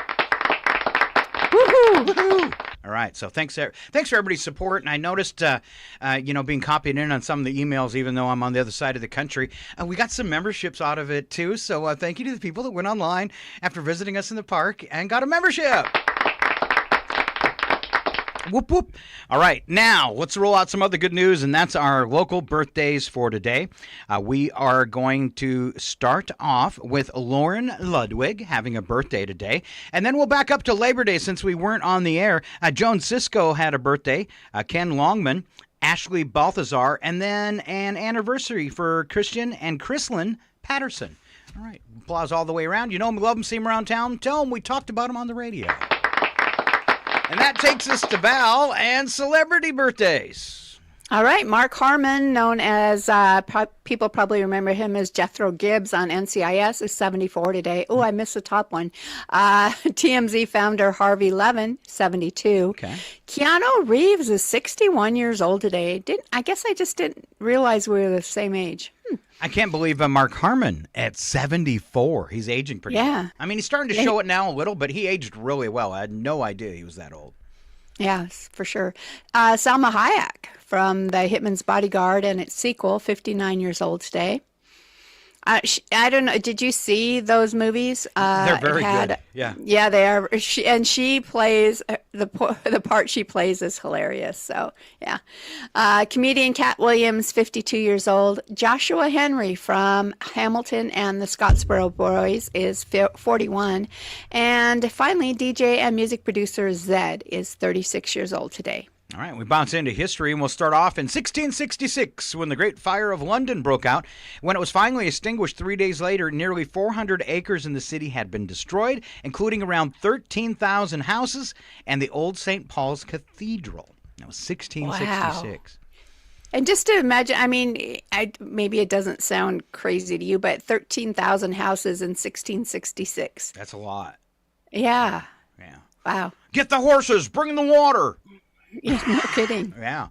Woohoo! Woohoo! All right, so thanks for everybody's support. And I noticed, being copied in on some of the emails, even though I'm on the other side of the country, we got some memberships out of it too. So thank you to the people that went online after visiting us in the park and got a membership. Whoop, whoop. All right, now let's roll out some other good news, and that's our local birthdays for today. We are going to start off with Lauren Ludwig having a birthday today, and then we'll back up to Labor Day since we weren't on the air. Joan Cisco had a birthday, Ken Longman, Ashley Balthazar, and then an anniversary for Christian and Chrislyn Patterson. All right, applause all the way around. You know them, love them, see them around town. Tell them we talked about them on the radio. And that takes us to Val and celebrity birthdays. All right, Mark Harmon, known as, people probably remember him as Jethro Gibbs on NCIS, is 74 today. Oh, I missed the top one. TMZ founder Harvey Levin, 72. Okay. Keanu Reeves is 61 years old today. I guess I just didn't realize we were the same age. I can't believe Mark Harmon at 74. He's aging pretty well. I mean, he's starting to show it now a little, but he aged really well. I had no idea he was that old. Yes, for sure. Salma Hayek from The Hitman's Bodyguard and its sequel, 59 years old today. I don't know. Did you see those movies? They're very good. Yeah. Yeah, they are. She plays the part she plays is hilarious. So yeah. Comedian Cat Williams, 52 years old. Joshua Henry from Hamilton and the Scottsboro Boys is 41, and finally DJ and music producer Zed is 36 years old today. All right, we bounce into history, and we'll start off in 1666 when the Great Fire of London broke out. When it was finally extinguished 3 days later, nearly 400 acres in the city had been destroyed, including around 13,000 houses and the old St. Paul's Cathedral. That was 1666. Wow. And just to imagine, I mean, maybe it doesn't sound crazy to you, but 13,000 houses in 1666. That's a lot. Yeah. Yeah. Wow. Get the horses, bring the water. Yeah, no kidding. Yeah.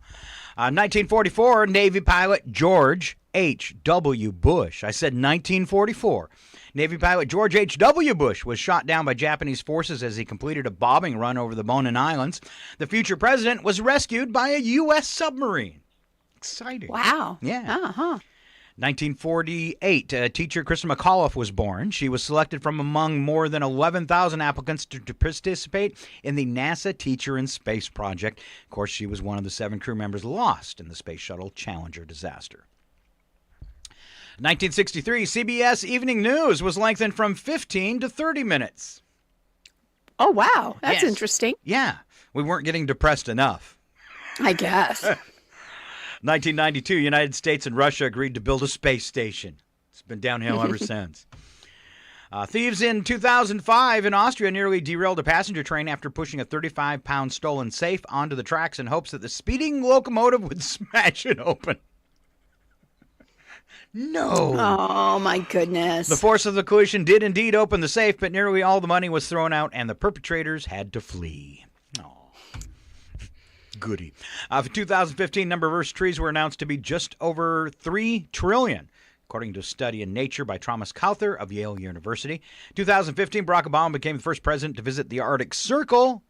1944, Navy pilot George H.W. Bush. I said 1944. Navy pilot George H.W. Bush was shot down by Japanese forces as he completed a bombing run over the Bonin Islands. The future president was rescued by a U.S. submarine. Exciting. Wow. Yeah. 1948, teacher Krista McAuliffe was born. She was selected from among more than 11,000 applicants to participate in the NASA Teacher in Space project. Of course, she was one of the 7 crew members lost in the Space Shuttle Challenger disaster. 1963, CBS Evening News was lengthened from 15 to 30 minutes. Oh, wow. That's Yes. interesting. Yeah, we weren't getting depressed enough. I guess. 1992, United States and Russia agreed to build a space station. It's been downhill ever since. Thieves in 2005 in Austria nearly derailed a passenger train after pushing a 35-pound stolen safe onto the tracks in hopes that the speeding locomotive would smash it open. No. Oh, my goodness. The force of the collision did indeed open the safe, but nearly all the money was thrown out and the perpetrators had to flee. Oh, goody. For 2015, number of Earth's trees were announced to be just over 3 trillion, according to a study in Nature by Thomas Cauther of Yale University. 2015, Barack Obama became the first president to visit the Arctic Circle.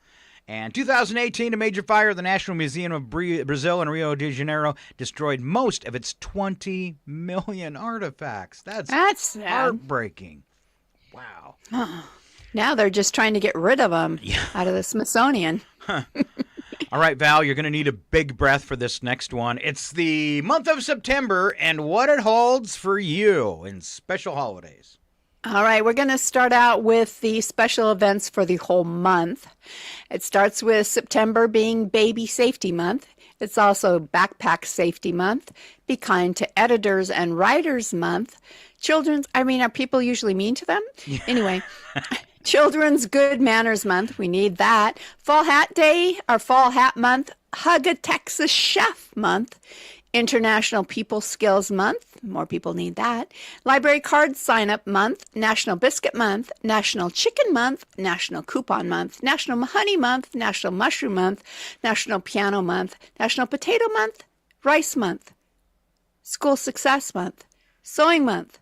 And 2018, a major fire at the National Museum of Brazil in Rio de Janeiro destroyed most of its 20 million artifacts. That's sad. Heartbreaking. Wow. Now they're just trying to get rid of them out of the Smithsonian. All right, Val, you're going to need a big breath for this next one. It's the month of September and what it holds for you in special holidays. All right, we're going to start out with the special events for the whole month. It starts with September being Baby Safety Month. It's also Backpack Safety Month, Be Kind to Editors and Writers Month, are people usually mean to them? Yeah. Anyway, Children's Good Manners Month, we need that. Fall Hat Day, or Fall Hat Month, Hug a Texas Chef Month, International People Skills Month, more people need that. Library Card Sign Up Month, National Biscuit Month, National Chicken Month, National Coupon Month, National Honey Month, National Mushroom Month, National Piano Month, National Potato Month, Rice Month, School Success Month, Sewing Month,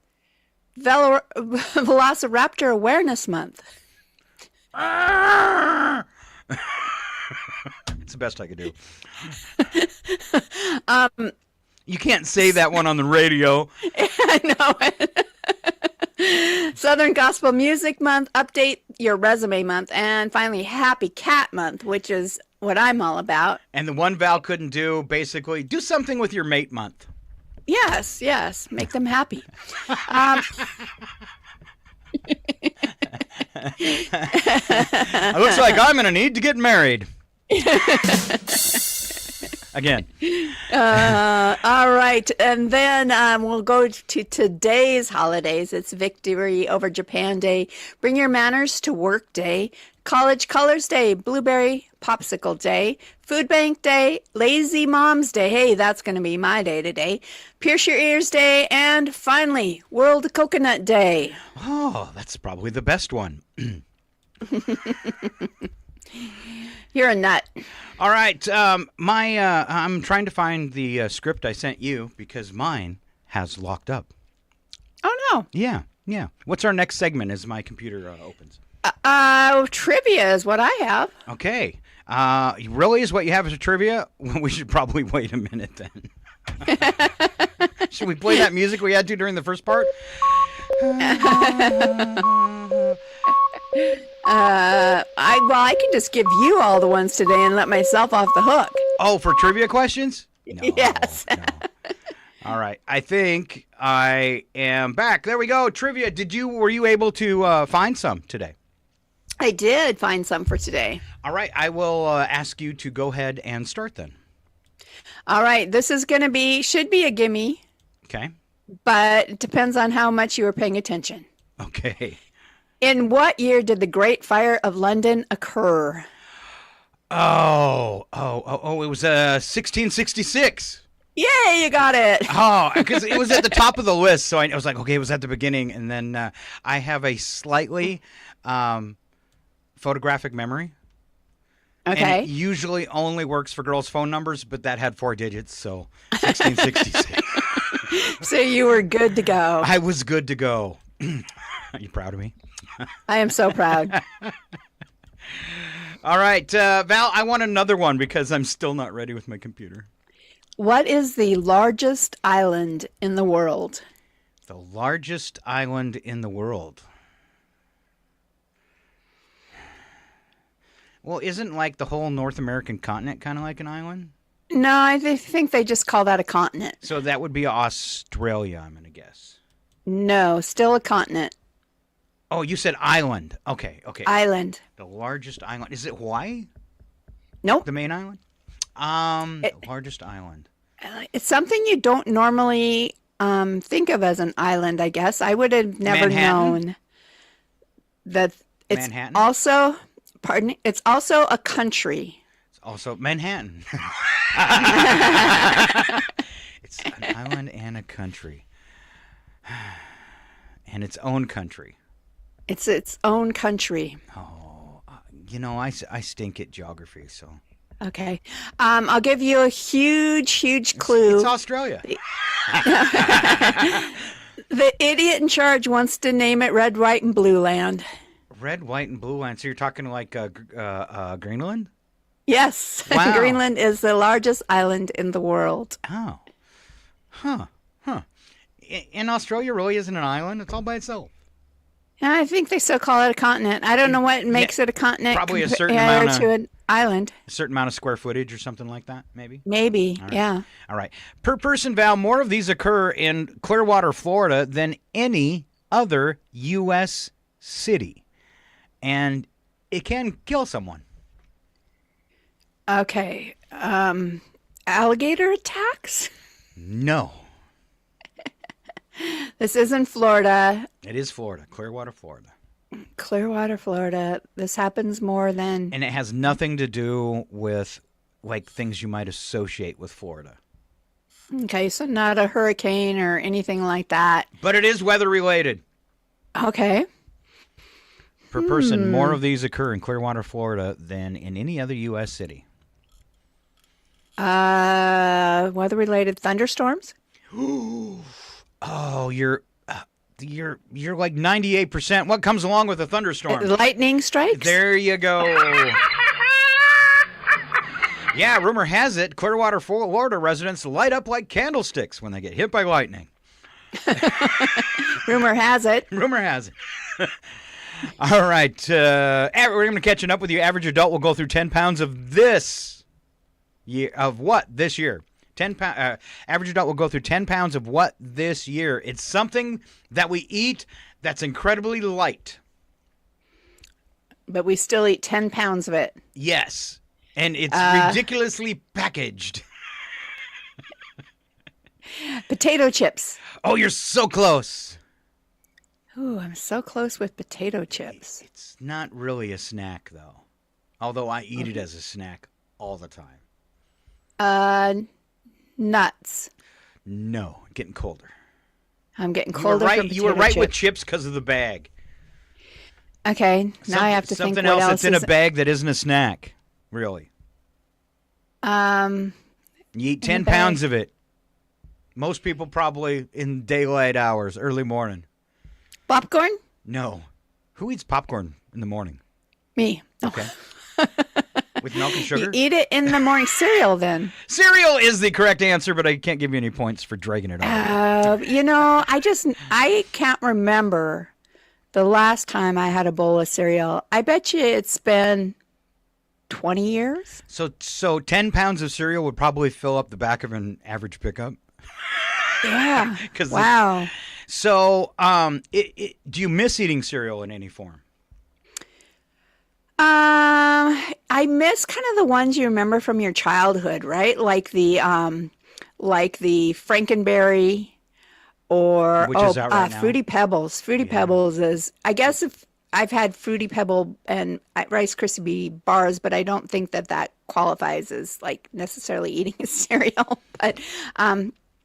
Velociraptor Awareness Month. It's the best I could do. You can't say that one on the radio. I know. Southern Gospel Music Month, Update Your Resume Month, and finally Happy Cat Month, which is what I'm all about. And the one Val couldn't do, basically, do something with your mate month. Yes, make them happy. It looks like I'm going to need to get married. Again. All right. And then we'll go to today's holidays. It's Victory Over Japan Day, Bring Your Manners to Work Day, College Colors Day, Blueberry Popsicle Day, Food Bank Day, Lazy Moms Day. Hey, that's going to be my day today. Pierce Your Ears Day, and finally, World Coconut Day. Oh, that's probably the best one. You're a nut. All right. I'm trying to find the script I sent you because mine has locked up. Oh, no. Yeah. What's our next segment as my computer opens? Trivia is what I have. Okay. Really is what you have as a trivia? We should probably wait a minute then. Should we play that music we had to during the first part? I can just give you all the ones today and let myself off the hook. Oh, for trivia questions? No, yes. No. All right. I think I am back. There we go. Trivia. Were you able to find some today? I did find some for today. All right. I will ask you to go ahead and start then. All right. This is should be a gimme. Okay. But it depends on how much you were paying attention. Okay. In what year did the Great Fire of London occur? Oh, it was 1666. Yay, you got it. Oh, because it was at the top of the list. So I was like, okay, it was at the beginning. And then I have a slightly photographic memory. Okay. And it usually only works for girls' phone numbers, but that had 4 digits, so 1666. So you were good to go. I was good to go. Are you proud of me? I am so proud. All right, Val, I want another one because I'm still not ready with my computer. What is the largest island in the world? The largest island in the world. Well, isn't like the whole North American continent kind of like an island? No, I think they just call that a continent. So that would be Australia, I'm going to guess. No, still a continent. Oh, you said island. Okay. Island. The largest island. Is it Hawaii? Nope. The main island? The largest island. It's something you don't normally think of as an island, I guess. I would have never known that it's Manhattan? also, it's also a country. It's also Manhattan. It's an island and a country. And its own country. It's its own country. Oh, I stink at geography, so. Okay. I'll give you a huge clue. It's Australia. The idiot in charge wants to name it Red, White, and Blue Land. Red, white, and blue land. So you're talking like Greenland? Yes. Wow. Greenland is the largest island in the world. Oh. Huh. And Australia really isn't an island. It's all by itself. Yeah, I think they still call it a continent. I don't know what makes it a continent probably a certain compared amount to an island. A certain amount of square footage or something like that, maybe? Maybe, All right. yeah. All right. Per person, Val, more of these occur in Clearwater, Florida than any other U.S. city. And it can kill someone. Okay. Alligator attacks? No. This isn't Florida. It is Florida, Clearwater, Florida. Clearwater, Florida. This happens more than... And it has nothing to do with, like, things you might associate with Florida. Okay, so not a hurricane or anything like that. But it is weather-related. Okay. Per person, more of these occur in Clearwater, Florida than in any other U.S. city. Weather-related thunderstorms? Oh, you're like 98%. What comes along with a thunderstorm? Lightning strikes? There you go. Yeah, rumor has it Clearwater, Florida residents light up like candlesticks when they get hit by lightning. Rumor has it. Rumor has it. All right. We're going to catching up with you. Average adult will go through 10 pounds of this year. Of what this year? 10 pound. Average adult will go through 10 pounds of what this year? It's something that we eat that's incredibly light. But we still eat 10 pounds of it. Yes. And it's ridiculously packaged. Potato chips. Oh, you're so close. Ooh, I'm so close with potato chips. It's not really a snack, though. Although I eat it as a snack all the time. Nuts. No, getting colder. I'm getting colder from potato You were right chips. with chips because of the bag. Okay, now I have to think something what else else that's in a is... bag that isn't a snack, really. You eat 10 pounds of it. Most people probably in daylight hours, early morning. Popcorn? No. Who eats popcorn in the morning? Me. Okay. With milk and sugar? You eat it in the morning. Cereal, then. Cereal is the correct answer, but I can't give you any points for dragging it on. I can't remember the last time I had a bowl of cereal. I bet you it's been 20 years. So 10 pounds of cereal would probably fill up the back of an average pickup? Yeah. Wow. So, do you miss eating cereal in any form? I miss kind of the ones you remember from your childhood, right? Like the Frankenberry or Which is out right now. Fruity Pebbles. Fruity Pebbles is, I guess, if I've had Fruity Pebble and Rice Krispie bars, but I don't think that qualifies as like necessarily eating a cereal. But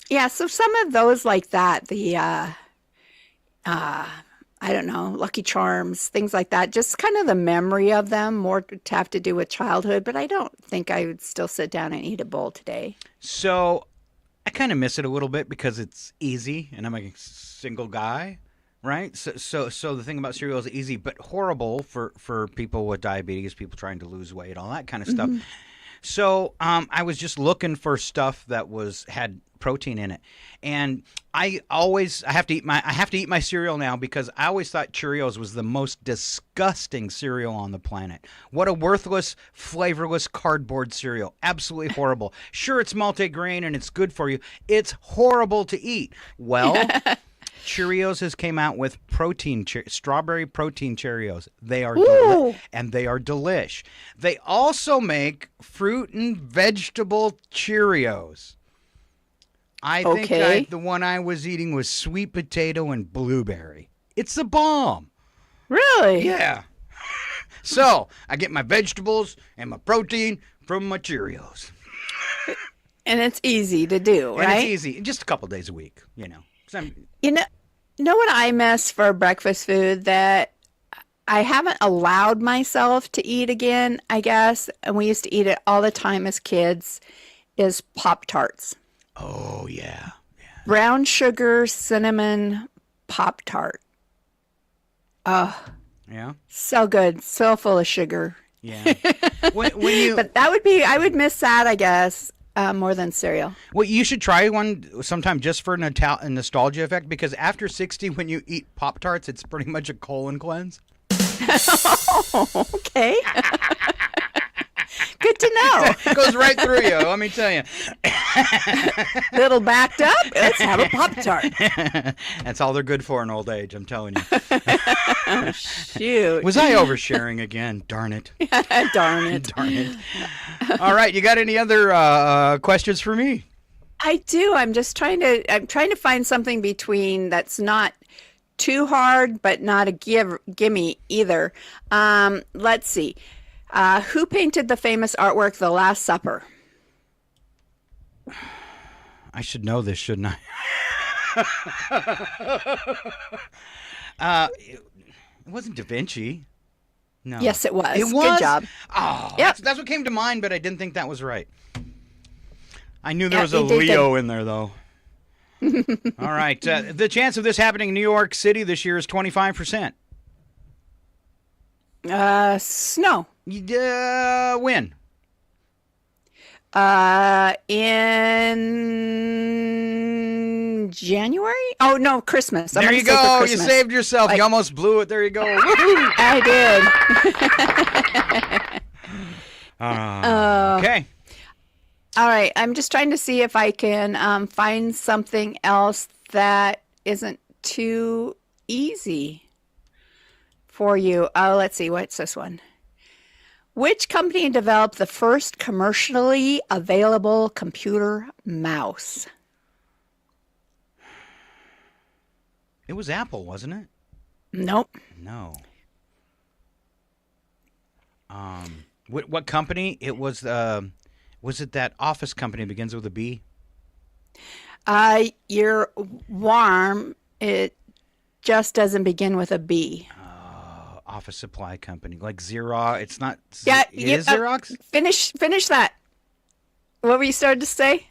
yeah, so some of those like that, the I don't know, Lucky Charms, things like that, just kind of the memory of them, more to have to do with childhood, but I don't think I would still sit down and eat a bowl today. So I kind of miss it a little bit because it's easy and I'm a single guy, right? So the thing about cereal is easy, but horrible for people with diabetes, people trying to lose weight, all that kind of stuff. So I was just looking for stuff that had protein in it, and I have to eat my cereal now because I always thought Cheerios was the most disgusting cereal on the planet. What a worthless, flavorless cardboard cereal! Absolutely horrible. Sure, it's multigrain and it's good for you. It's horrible to eat. Well. Cheerios has came out with strawberry protein Cheerios. They are and they are delish. They also make fruit and vegetable Cheerios. I think the one I was eating was sweet potato and blueberry. It's the bomb. Really? Yeah. So I get my vegetables and my protein from my Cheerios. And it's easy to do, right? And it's easy. Just a couple days a week, you know. You know what I miss for breakfast food that I haven't allowed myself to eat again, I guess, and we used to eat it all the time as kids, is Pop-Tarts. Oh, yeah. Brown sugar, cinnamon Pop-Tart. Oh. Yeah? So good. So full of sugar. Yeah. But I would miss that, I guess. More than cereal. Well, you should try one sometime just for a nostalgia effect, because after 60, when you eat Pop-Tarts, it's pretty much a colon cleanse. Okay. Good to know. It goes right through you, let me tell you. Little backed up, let's have a Pop-Tart. That's all they're good for in old age, I'm telling you. Oh, shoot. Was I oversharing again? Darn it. Darn it. Darn it. All right, you got any other questions for me? I do. I'm trying to find something between that's not too hard, but not a gimme either. Let's see. Who painted the famous artwork, The Last Supper? I should know this, shouldn't I? It wasn't Da Vinci. No. Yes, it was. It was? Good job. Oh, yep. That's what came to mind, but I didn't think that was right. I knew there was a Leo in there, though. All right. The chance of this happening in New York City this year is 25%. Snow. When? In January? Oh, no, Christmas. There you go. You saved yourself. You almost blew it. There you go. Woo-hoo. I did. Okay. All right. I'm just trying to see if I can find something else that isn't too easy for you. Oh, let's see. What's this one? Which company developed the first commercially available computer mouse? It was Apple, wasn't it? Nope. No. What company? It was. Was it that office company that begins with a B? You're warm. It just doesn't begin with a B. Office supply company, like Xerox. It's not. Yeah, it is Xerox. Finish that. What were you starting to say?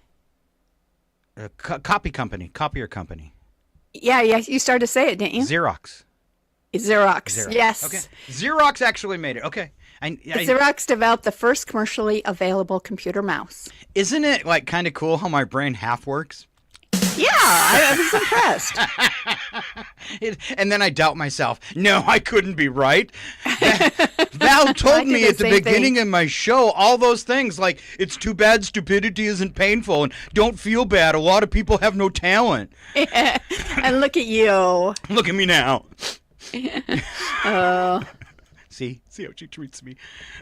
Copier company. Yeah. You started to say it, didn't you? Xerox. Xerox. Yes. Okay. Xerox actually made it. Okay. Xerox developed the first commercially available computer mouse. Isn't it like kind of cool how my brain half works? Yeah, I was impressed. And then I doubt myself. No, I couldn't be right. Val told me at the beginning of my show all those things like, it's too bad stupidity isn't painful, and don't feel bad. A lot of people have no talent. Yeah. And look at you. Look at me now. Oh. See how she treats me.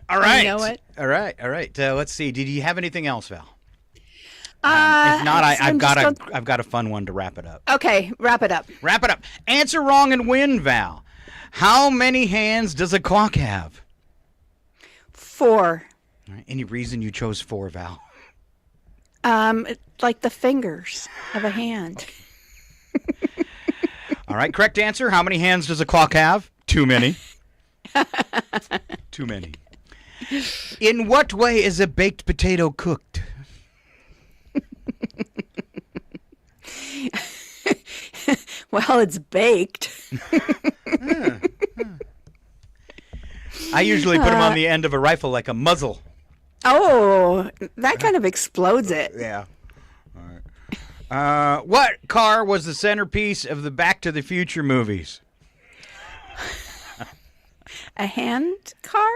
All right. You know what? All right. Let's see. Did you have anything else, Val? If not, I've got a fun one to wrap it up. Okay, wrap it up. Answer wrong and win, Val. How many hands does a clock have? 4. All right. Any reason you chose 4, Val? Like the fingers of a hand. All right, correct answer. How many hands does a clock have? Too many. Too many. In what way is a baked potato cooked? Well, it's baked. I usually put them on the end of a rifle like a muzzle. Oh, that kind of explodes it. Yeah. All right. What car was the centerpiece of the Back to the Future movies? A hand car?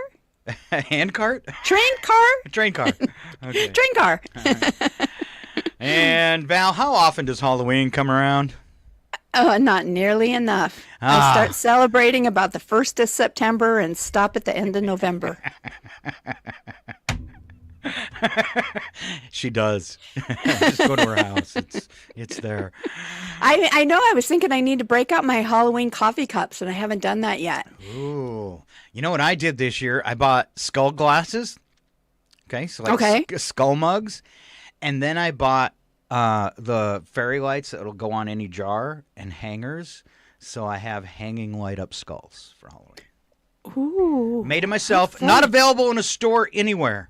A hand cart? Train car? A train car. Okay. Train car. And Val, how often does Halloween come around? Not nearly enough. I start celebrating about the 1st of September and stop at the end of November. She does. Just go to her house. It's there. I know. I was thinking I need to break out my Halloween coffee cups, and I haven't done that yet. Ooh. You know what I did this year? I bought skull glasses. Okay, so like skull mugs. And then I bought the fairy lights that'll go on any jar and hangers. So I have hanging light up skulls for Halloween. Ooh. Made it myself. Not available in a store anywhere.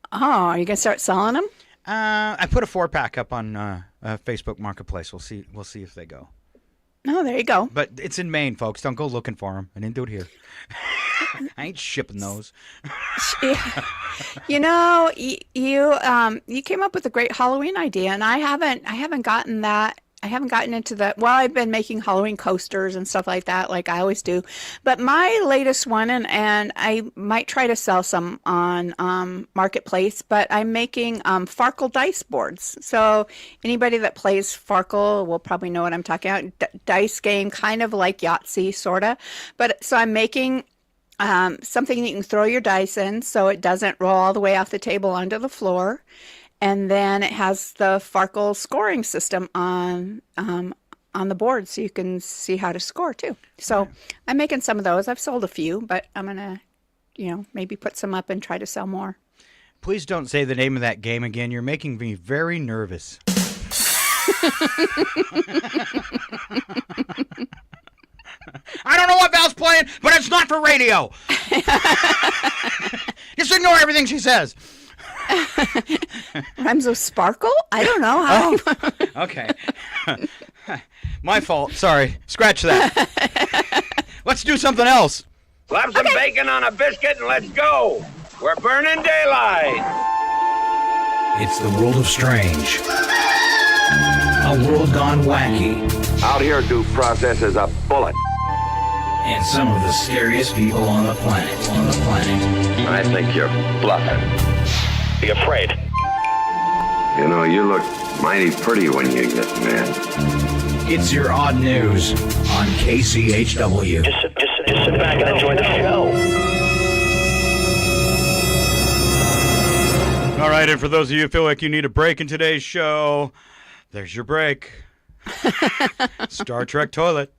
Oh, are you going to start selling them? I put a 4-pack up on Facebook Marketplace. We'll see if they go. Oh, there you go. But it's in Maine, folks. Don't go looking for them. I didn't do it here. I ain't shipping those. You know, you came up with a great Halloween idea, and I haven't gotten that. I haven't gotten into the. Well, I've been making Halloween coasters and stuff like that, like I always do. But my latest one, and I might try to sell some on Marketplace, but I'm making Farkle dice boards. So anybody that plays Farkle will probably know what I'm talking about. Dice game, kind of like Yahtzee, sorta. But so I'm making something that you can throw your dice in, so it doesn't roll all the way off the table onto the floor. And then it has the Farkle scoring system on the board, so you can see how to score too. So I'm making some of those. I've sold a few, but I'm gonna, maybe put some up and try to sell more. Please don't say the name of that game again. You're making me very nervous. I don't know what Val's playing, but it's not for radio. Just ignore everything she says. Rhymes with sparkle? I don't know. How Okay. My fault. Sorry. Scratch that. Let's do something else. Slap some bacon on a biscuit and let's go. We're burning daylight. It's the world of strange. A world gone wacky. Out here, due process is a bullet. And some of the scariest people on the planet. I think you're bluffing. Be afraid. You know, you look mighty pretty when you get mad. It's your odd news on KCHW. Just sit back and enjoy the show. All right, and for those of you who feel like you need a break in today's show, there's your break. Star Trek toilet.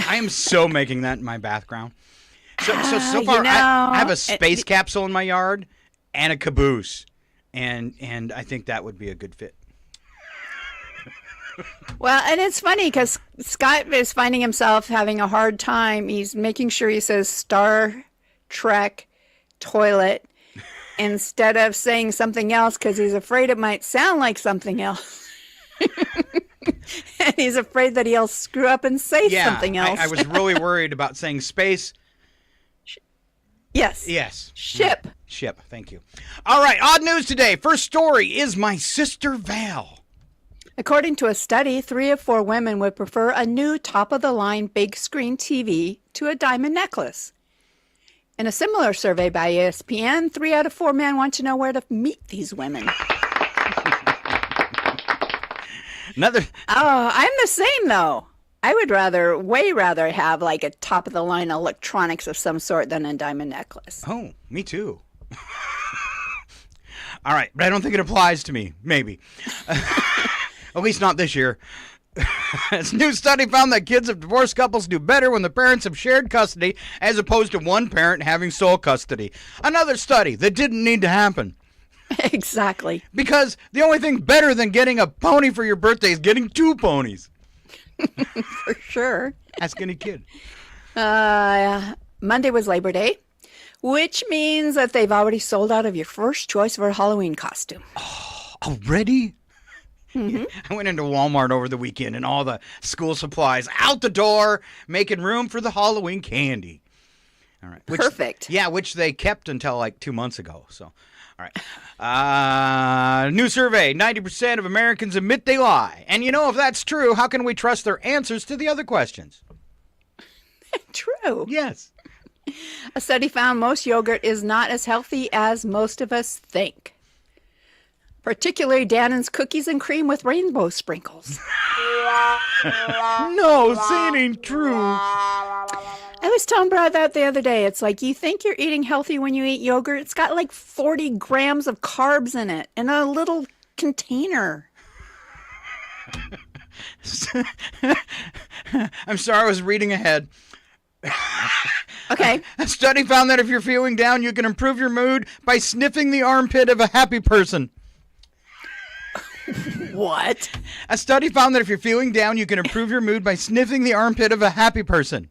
I am so making that in my background. So far, I have a space capsule in my yard and a caboose, and I think that would be a good fit. Well, and it's funny because Scott is finding himself having a hard time. He's making sure he says Star Trek toilet instead of saying something else because he's afraid it might sound like something else. And he's afraid that he'll screw up and say something else. I was really worried about saying space. Yes. Ship. Thank you. All right. Odd news today. First story is my sister Val. According to a study, 3 of 4 women would prefer a new top-of-the-line big screen TV to a diamond necklace. In a similar survey by ESPN, 3 out of 4 men want to know where to meet these women. I'm the same, though. I would way rather have like a top-of-the-line electronics of some sort than a diamond necklace. Oh, me too. All right, but I don't think it applies to me. Maybe. At least not this year. This new study found that kids of divorced couples do better when the parents have shared custody as opposed to one parent having sole custody. Another study that didn't need to happen. Exactly. Because the only thing better than getting a pony for your birthday is getting 2 ponies. For sure. Ask any kid. Monday was Labor Day, which means that they've already sold out of your first choice for a Halloween costume. Oh, already? I went into Walmart over the weekend and all the school supplies out the door, making room for the Halloween candy. All right. Perfect. Yeah, which they kept until like 2 months ago. So, all right. New survey, 90% of Americans admit they lie. And if that's true, how can we trust their answers to the other questions? True. Yes. A study found most yogurt is not as healthy as most of us think. Particularly Dannon's cookies and cream with rainbow sprinkles. No, say it ain't true. I was telling Brad that the other day. It's like you think you're eating healthy when you eat yogurt. It's got like 40 grams of carbs in it in a little container. I'm sorry, I was reading ahead. Okay. A study found that if you're feeling down, you can improve your mood by sniffing the armpit of a happy person. What? A study found that if you're feeling down, you can improve your mood by sniffing the armpit of a happy person.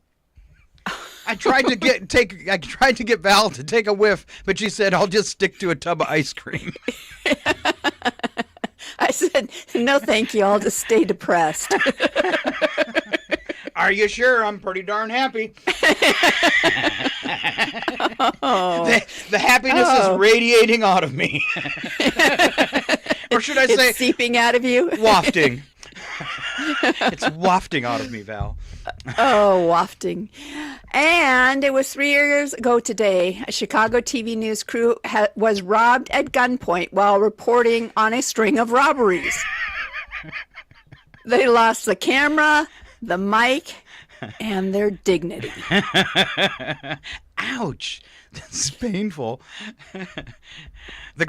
I tried to get Val to take a whiff, but she said, "I'll just stick to a tub of ice cream." I said, "No, thank you. I'll just stay depressed." Are you sure? I'm pretty darn happy. Oh. The happiness is radiating out of me. Or should I say... It's seeping out of you? Wafting. It's wafting out of me, Val. Oh, wafting. And it was 3 years ago today, a Chicago TV news crew was robbed at gunpoint while reporting on a string of robberies. They lost the camera, the mic, and their dignity. Ouch. That's painful. The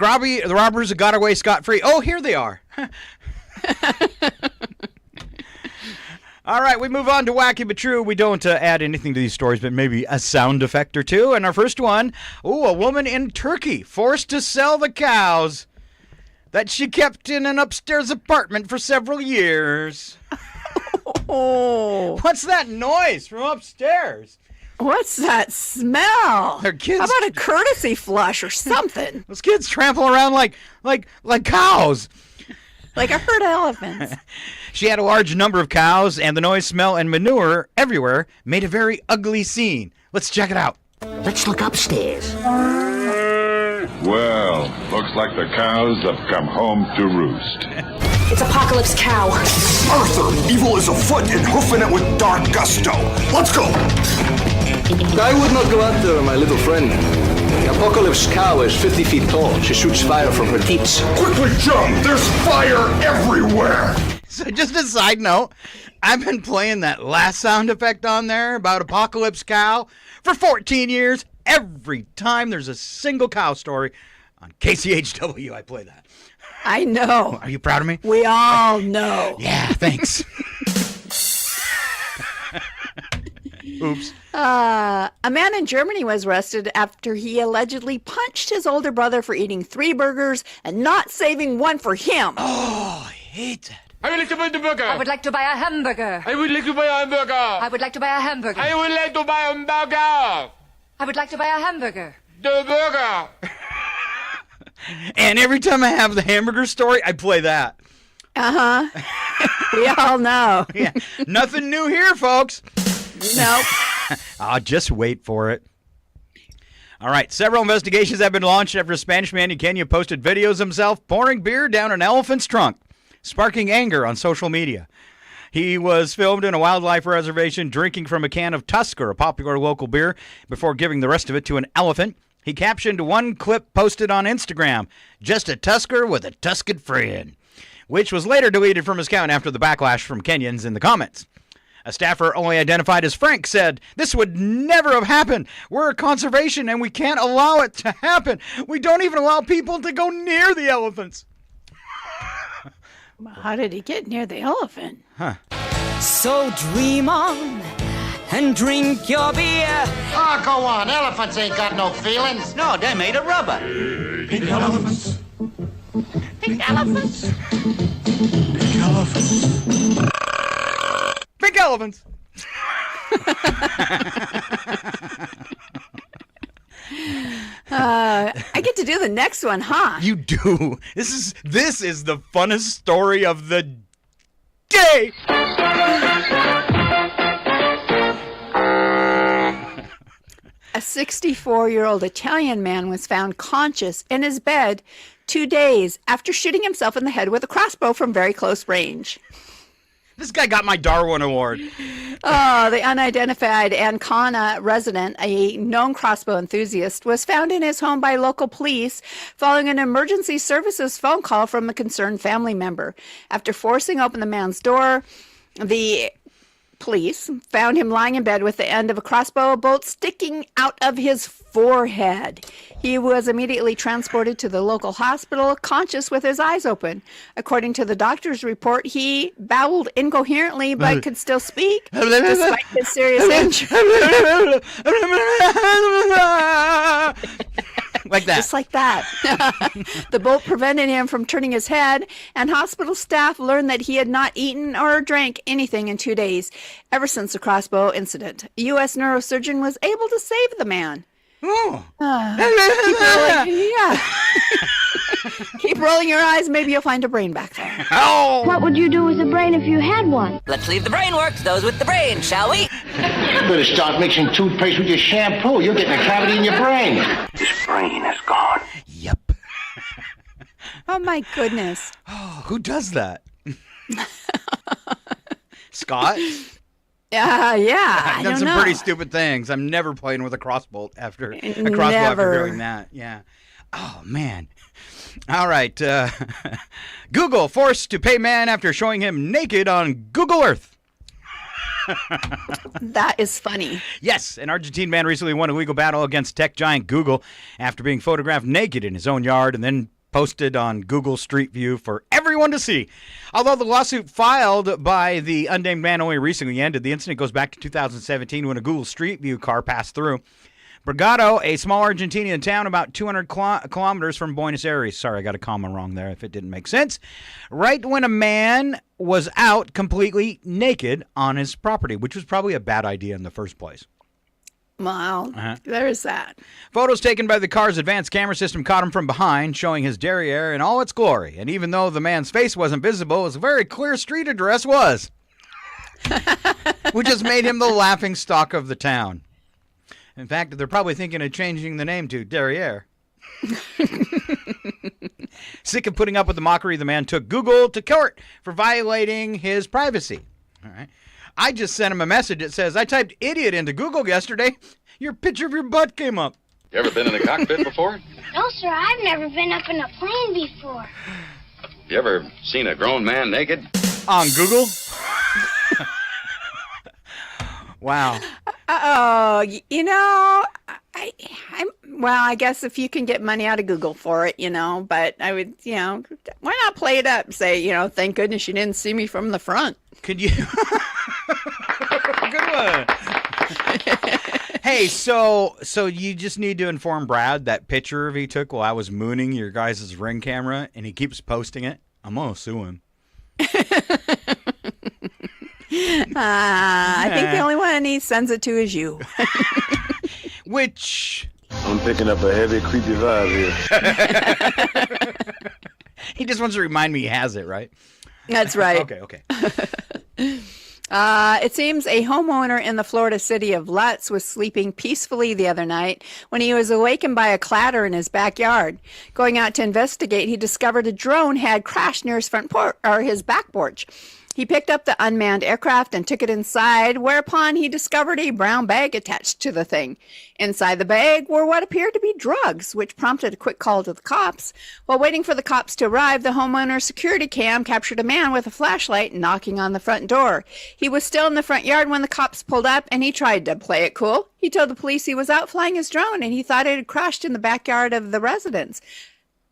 robbers got away scot-free. Oh, here they are. All right, we move on to Wacky But True. We don't add anything to these stories, but maybe a sound effect or two. And our first one, a woman in Turkey forced to sell the cows that she kept in an upstairs apartment for several years. Oh. What's that noise from upstairs? What's that smell? Their kids. How about a courtesy flush or something? Those kids trample around like cows. Like a herd of elephants. She had a large number of cows, and the noise, smell, and manure everywhere made a very ugly scene. Let's check it out. Let's look upstairs. Well, looks like the cows have come home to roost. It's Apocalypse Cow. Arthur, evil is afoot and hoofing it with dark gusto. Let's go. I would not go out there, my little friend. The Apocalypse Cow is 50 feet tall. She shoots fire from her teats. Quickly jump! There's fire everywhere! So just a side note, I've been playing that last sound effect on there about Apocalypse Cow for 14 years. Every time there's a single cow story on KCHW, I play that. I know. Are you proud of me? We all know. Yeah, thanks. Oops. A man in Germany was arrested after he allegedly punched his older brother for eating 3 burgers and not saving one for him. Oh, I hate that. I would like to buy the burger. I would like to buy a hamburger. I would like to buy a hamburger. I would like to buy a hamburger. I would like to buy a hamburger. I would like to buy a hamburger. The burger. And every time I have the hamburger story, I play that. Uh-huh. We all know. Yeah. Nothing new here, folks. Nope. I'll just wait for it. All right. Several investigations have been launched after a Spanish man in Kenya posted videos of himself pouring beer down an elephant's trunk, sparking anger on social media. He was filmed in a wildlife reservation drinking from a can of Tusker, a popular local beer, before giving the rest of it to an elephant. He captioned one clip posted on Instagram, "Just a Tusker with a tusked friend," which was later deleted from his account after the backlash from Kenyans in the comments. A staffer only identified as Frank said, "This would never have happened. We're a conservation and we can't allow it to happen. We don't even allow people to go near the elephants." How did he get near the elephant? Huh. So dream on and drink your beer. Oh, go on. Elephants ain't got no feelings. No, they're made of rubber. Pink elephants. Pink elephants. Pink elephants. Pink elephants. I get to to do the next one, huh? You do. This is the funnest story of the day. A 64-year-old Italian man was found conscious in his bed 2 days after shooting himself in the head with a crossbow from very close range. This guy got my Darwin Award. Oh, the unidentified Ancona resident, a known crossbow enthusiast, was found in his home by local police following an emergency services phone call from a concerned family member. After forcing open the man's door, the police found him lying in bed with the end of a crossbow bolt sticking out of his forehead. He was immediately transported to the local hospital, conscious with his eyes open. According to the doctor's report, he babbled incoherently but could still speak despite his serious injury. Like that. Just like that. The bolt prevented him from turning his head, and hospital staff learned that he had not eaten or drank anything in 2 days ever since the crossbow incident. A U.S. neurosurgeon was able to save the man. Oh. Keep rolling your eyes. Maybe you'll find a brain back there. Oh. What would you do with a brain if you had one? Let's leave the brain work to those with the brain, shall we? You better start mixing toothpaste with your shampoo. You're getting a cavity in your brain. This brain is gone. Yep. Oh, my goodness. Oh, who does that? Scott? Yeah. I've done some pretty stupid things. I'm never playing with a crossbow after doing that. Yeah. Oh, man. All right. Google forced to pay man after showing him naked on Google Earth. That is funny. Yes, an Argentine man recently won a legal battle against tech giant Google after being photographed naked in his own yard and then posted on Google Street View for everyone to see. Although the lawsuit filed by the unnamed man only recently ended, the incident goes back to 2017 when a Google Street View car passed through. Bragado, a small Argentinian town about 200 kilometers from Buenos Aires. Sorry, I got a comma wrong there if it didn't make sense. Right when a man was out completely naked on his property, which was probably a bad idea in the first place. Well, there's that. Photos taken by the car's advanced camera system caught him from behind, showing his derriere in all its glory. And even though the man's face wasn't visible, it was a very clear street address was. Which has made him the laughing stock of the town. In fact, they're probably thinking of changing the name to Derriere. Sick of putting up with the mockery, the man took Google to court for violating his privacy. All right. I just sent him a message that says, I typed idiot into Google yesterday. Your picture of your butt came up. You ever been in a cockpit before? No, sir, I've never been up in a plane before. You ever seen a grown man naked? On Google? Wow. Oh, I guess if you can get money out of Google for it, but I would, why not play it up? Say, thank goodness you didn't see me from the front. Could you? Good one. Hey, so you just need to inform Brad that picture he took while I was mooning your guys' Ring camera, and he keeps posting it. I'm going to sue him. I think the only one he sends it to is you. Which... I'm picking up a heavy, creepy vibe here. He just wants to remind me he has it, right? That's right. Okay. It seems a homeowner in the Florida city of Lutz was sleeping peacefully the other night when he was awakened by a clatter in his backyard. Going out to investigate, he discovered a drone had crashed near his his back porch. He picked up the unmanned aircraft and took it inside, whereupon he discovered a brown bag attached to the thing. Inside the bag were what appeared to be drugs, which prompted a quick call to the cops. While waiting for the cops to arrive, the homeowner's security cam captured a man with a flashlight knocking on the front door. He was still in the front yard when the cops pulled up, and he tried to play it cool. He told the police he was out flying his drone, and he thought it had crashed in the backyard of the residence.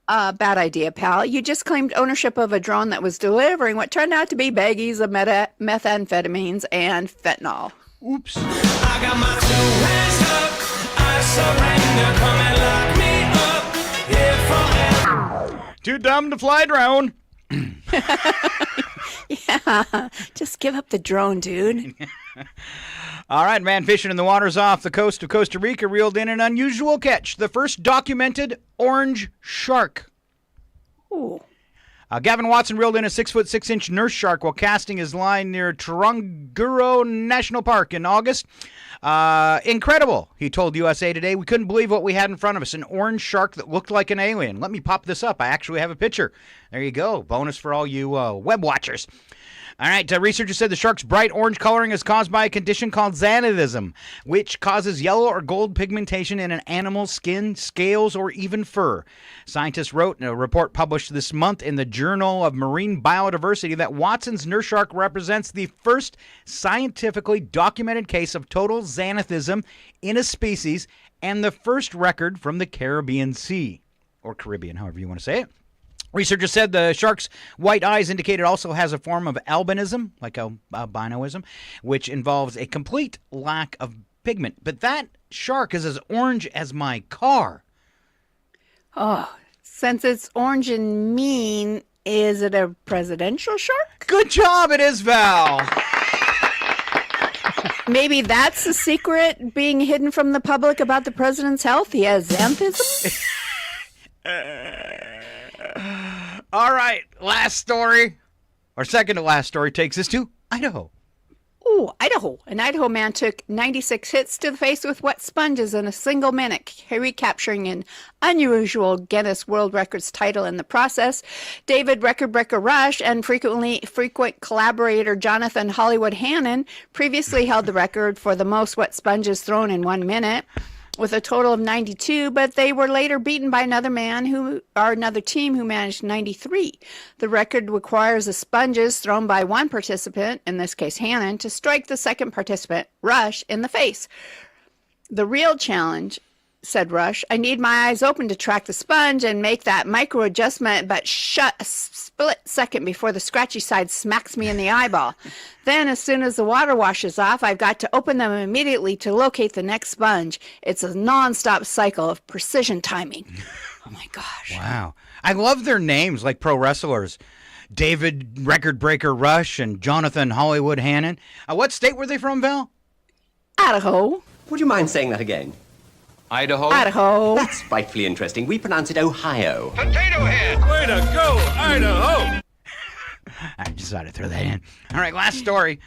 Bad idea, pal. You just claimed ownership of a drone that was delivering what turned out to be baggies of methamphetamines and fentanyl. Oops. I got my 2 hands up. I surrender. Come and lock me up. Here forever. Too dumb to fly drone. Yeah. Just give up the drone, dude. All right, man fishing in the waters off the coast of Costa Rica reeled in an unusual catch, the first documented orange shark. Ooh. Gavin Watson reeled in a 6'6" nurse shark while casting his line near Toronguro National Park in August. Incredible, he told USA Today. We couldn't believe what we had in front of us, an orange shark that looked like an alien. Let me pop this up. I actually have a picture. There you go. Bonus for all you web watchers. All right, researchers said the shark's bright orange coloring is caused by a condition called xanthidism, which causes yellow or gold pigmentation in an animal's skin, scales, or even fur. Scientists wrote in a report published this month in the Journal of Marine Biodiversity that Watson's nurse shark represents the first scientifically documented case of total xanthidism in a species and the first record from the Caribbean Sea, or Caribbean, however you want to say it. Researchers said the shark's white eyes indicate it also has a form of albinism, like albinoism, which involves a complete lack of pigment. But that shark is as orange as my car. Oh, since it's orange and mean, is it a presidential shark? Good job, it is, Val. Maybe that's the secret being hidden from the public about the president's health. He has xanthism. All right, last story, or second to last story, takes us to Idaho. Ooh, Idaho. An Idaho man took 96 hits to the face with wet sponges in a single minute, recapturing an unusual Guinness World Records title in the process. David Record Breaker Rush and frequent collaborator Jonathan Hollywood Hannon previously held the record for the most wet sponges thrown in 1 minute, with a total of 92, but they were later beaten by another team who managed 93. The record requires the sponges thrown by one participant, in this case Hannon, to strike the second participant, Rush, in the face. The real challenge, said Rush, I need my eyes open to track the sponge and make that micro adjustment, but shut a split second before the scratchy side smacks me in the eyeball. Then, as soon as the water washes off, I've got to open them immediately to locate the next sponge. It's a non-stop cycle of precision timing. Oh, my gosh. Wow. I love their names, like pro wrestlers. David Record Breaker Rush and Jonathan Hollywood Hannon. What state were they from, Val? Idaho. Would you mind saying that again? Idaho? Idaho. That's frightfully interesting. We pronounce it Ohio. Potato Head! Way to go, Idaho! I decided to throw that in. All right, last story.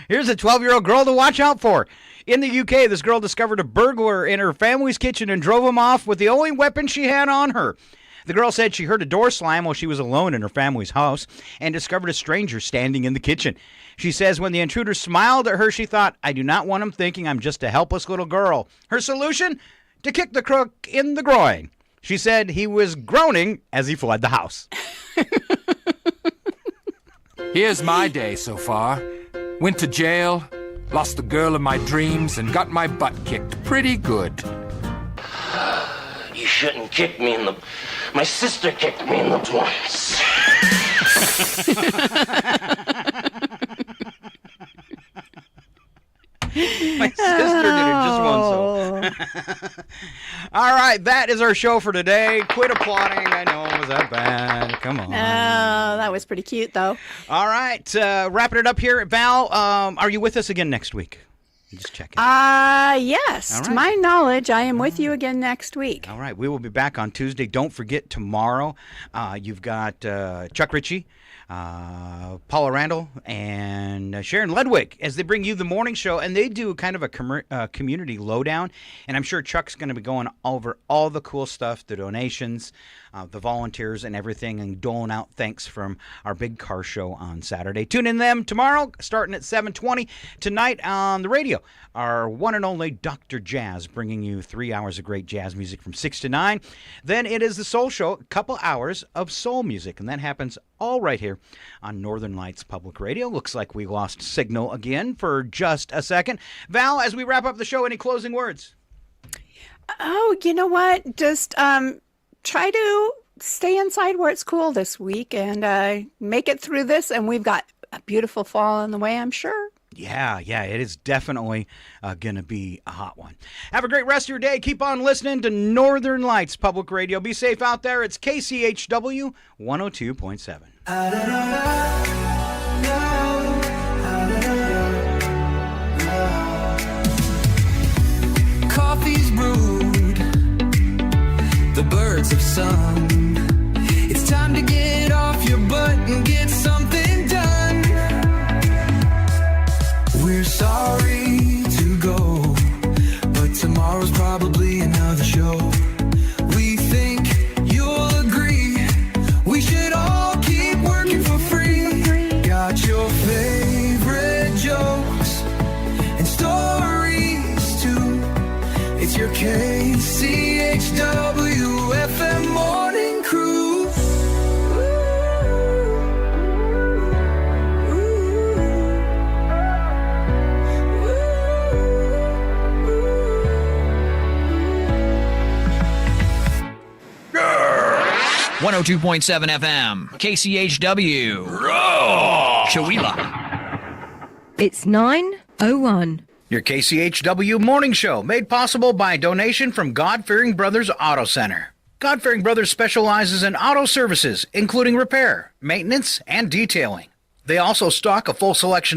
Here's a 12-year-old girl to watch out for. In the UK, this girl discovered a burglar in her family's kitchen and drove him off with the only weapon she had on her. The girl said she heard a door slam while she was alone in her family's house and discovered a stranger standing in the kitchen. She says when the intruder smiled at her, she thought, I do not want him thinking I'm just a helpless little girl. Her solution? To kick the crook in the groin. She said he was groaning as he fled the house. Here's my day so far. Went to jail, lost the girl of my dreams, and got my butt kicked pretty good. You shouldn't kick me in the... My sister kicked me in the twice. My sister did it just once. So. All right, that is our show for today. Quit applauding. I know it was that bad. Come on. Oh, that was pretty cute, though. All right, wrapping it up here. Val, are you with us again next week? Just checking. Yes. All To right. my knowledge, I am with you again next week. All right, we will be back on Tuesday. Don't forget, tomorrow you've got Chuck Ritchie, Paula Randall, and Sharon Ludwig as they bring you the morning show, and they do kind of a community lowdown, and I'm sure Chuck's going to be going over all the cool stuff, the donations, the volunteers and everything, and doling out thanks from our big car show on Saturday. Tune in them tomorrow, starting at 7:20. Tonight on the radio, our one and only Dr. Jazz, bringing you 3 hours of great jazz music from 6 to 9. Then it is the Soul Show, a couple hours of soul music, and that happens all right here on Northern Lights Public Radio. Looks like we lost signal again for just a second. Val, as we wrap up the show, any closing words? Oh, you know what? Just try to stay inside where it's cool this week and make it through this. And we've got a beautiful fall on the way, I'm sure. Yeah, it is definitely going to be a hot one. Have a great rest of your day. Keep on listening to Northern Lights Public Radio. Be safe out there. It's KCHW 102.7. sun. It's time to get off your butt and get something done. We're sorry to go, but tomorrow's probably another show. We think you'll agree we should all keep working for free. Got your favorite jokes and stories too. It's your KCHW FM morning crew. One 102.7 FM, KCHW. Shawila. It's 9:01. Your KCHW morning show, made possible by a donation from God-Fearing Brothers Auto Center. God-Fearing Brothers specializes in auto services, including repair, maintenance, and detailing. They also stock a full selection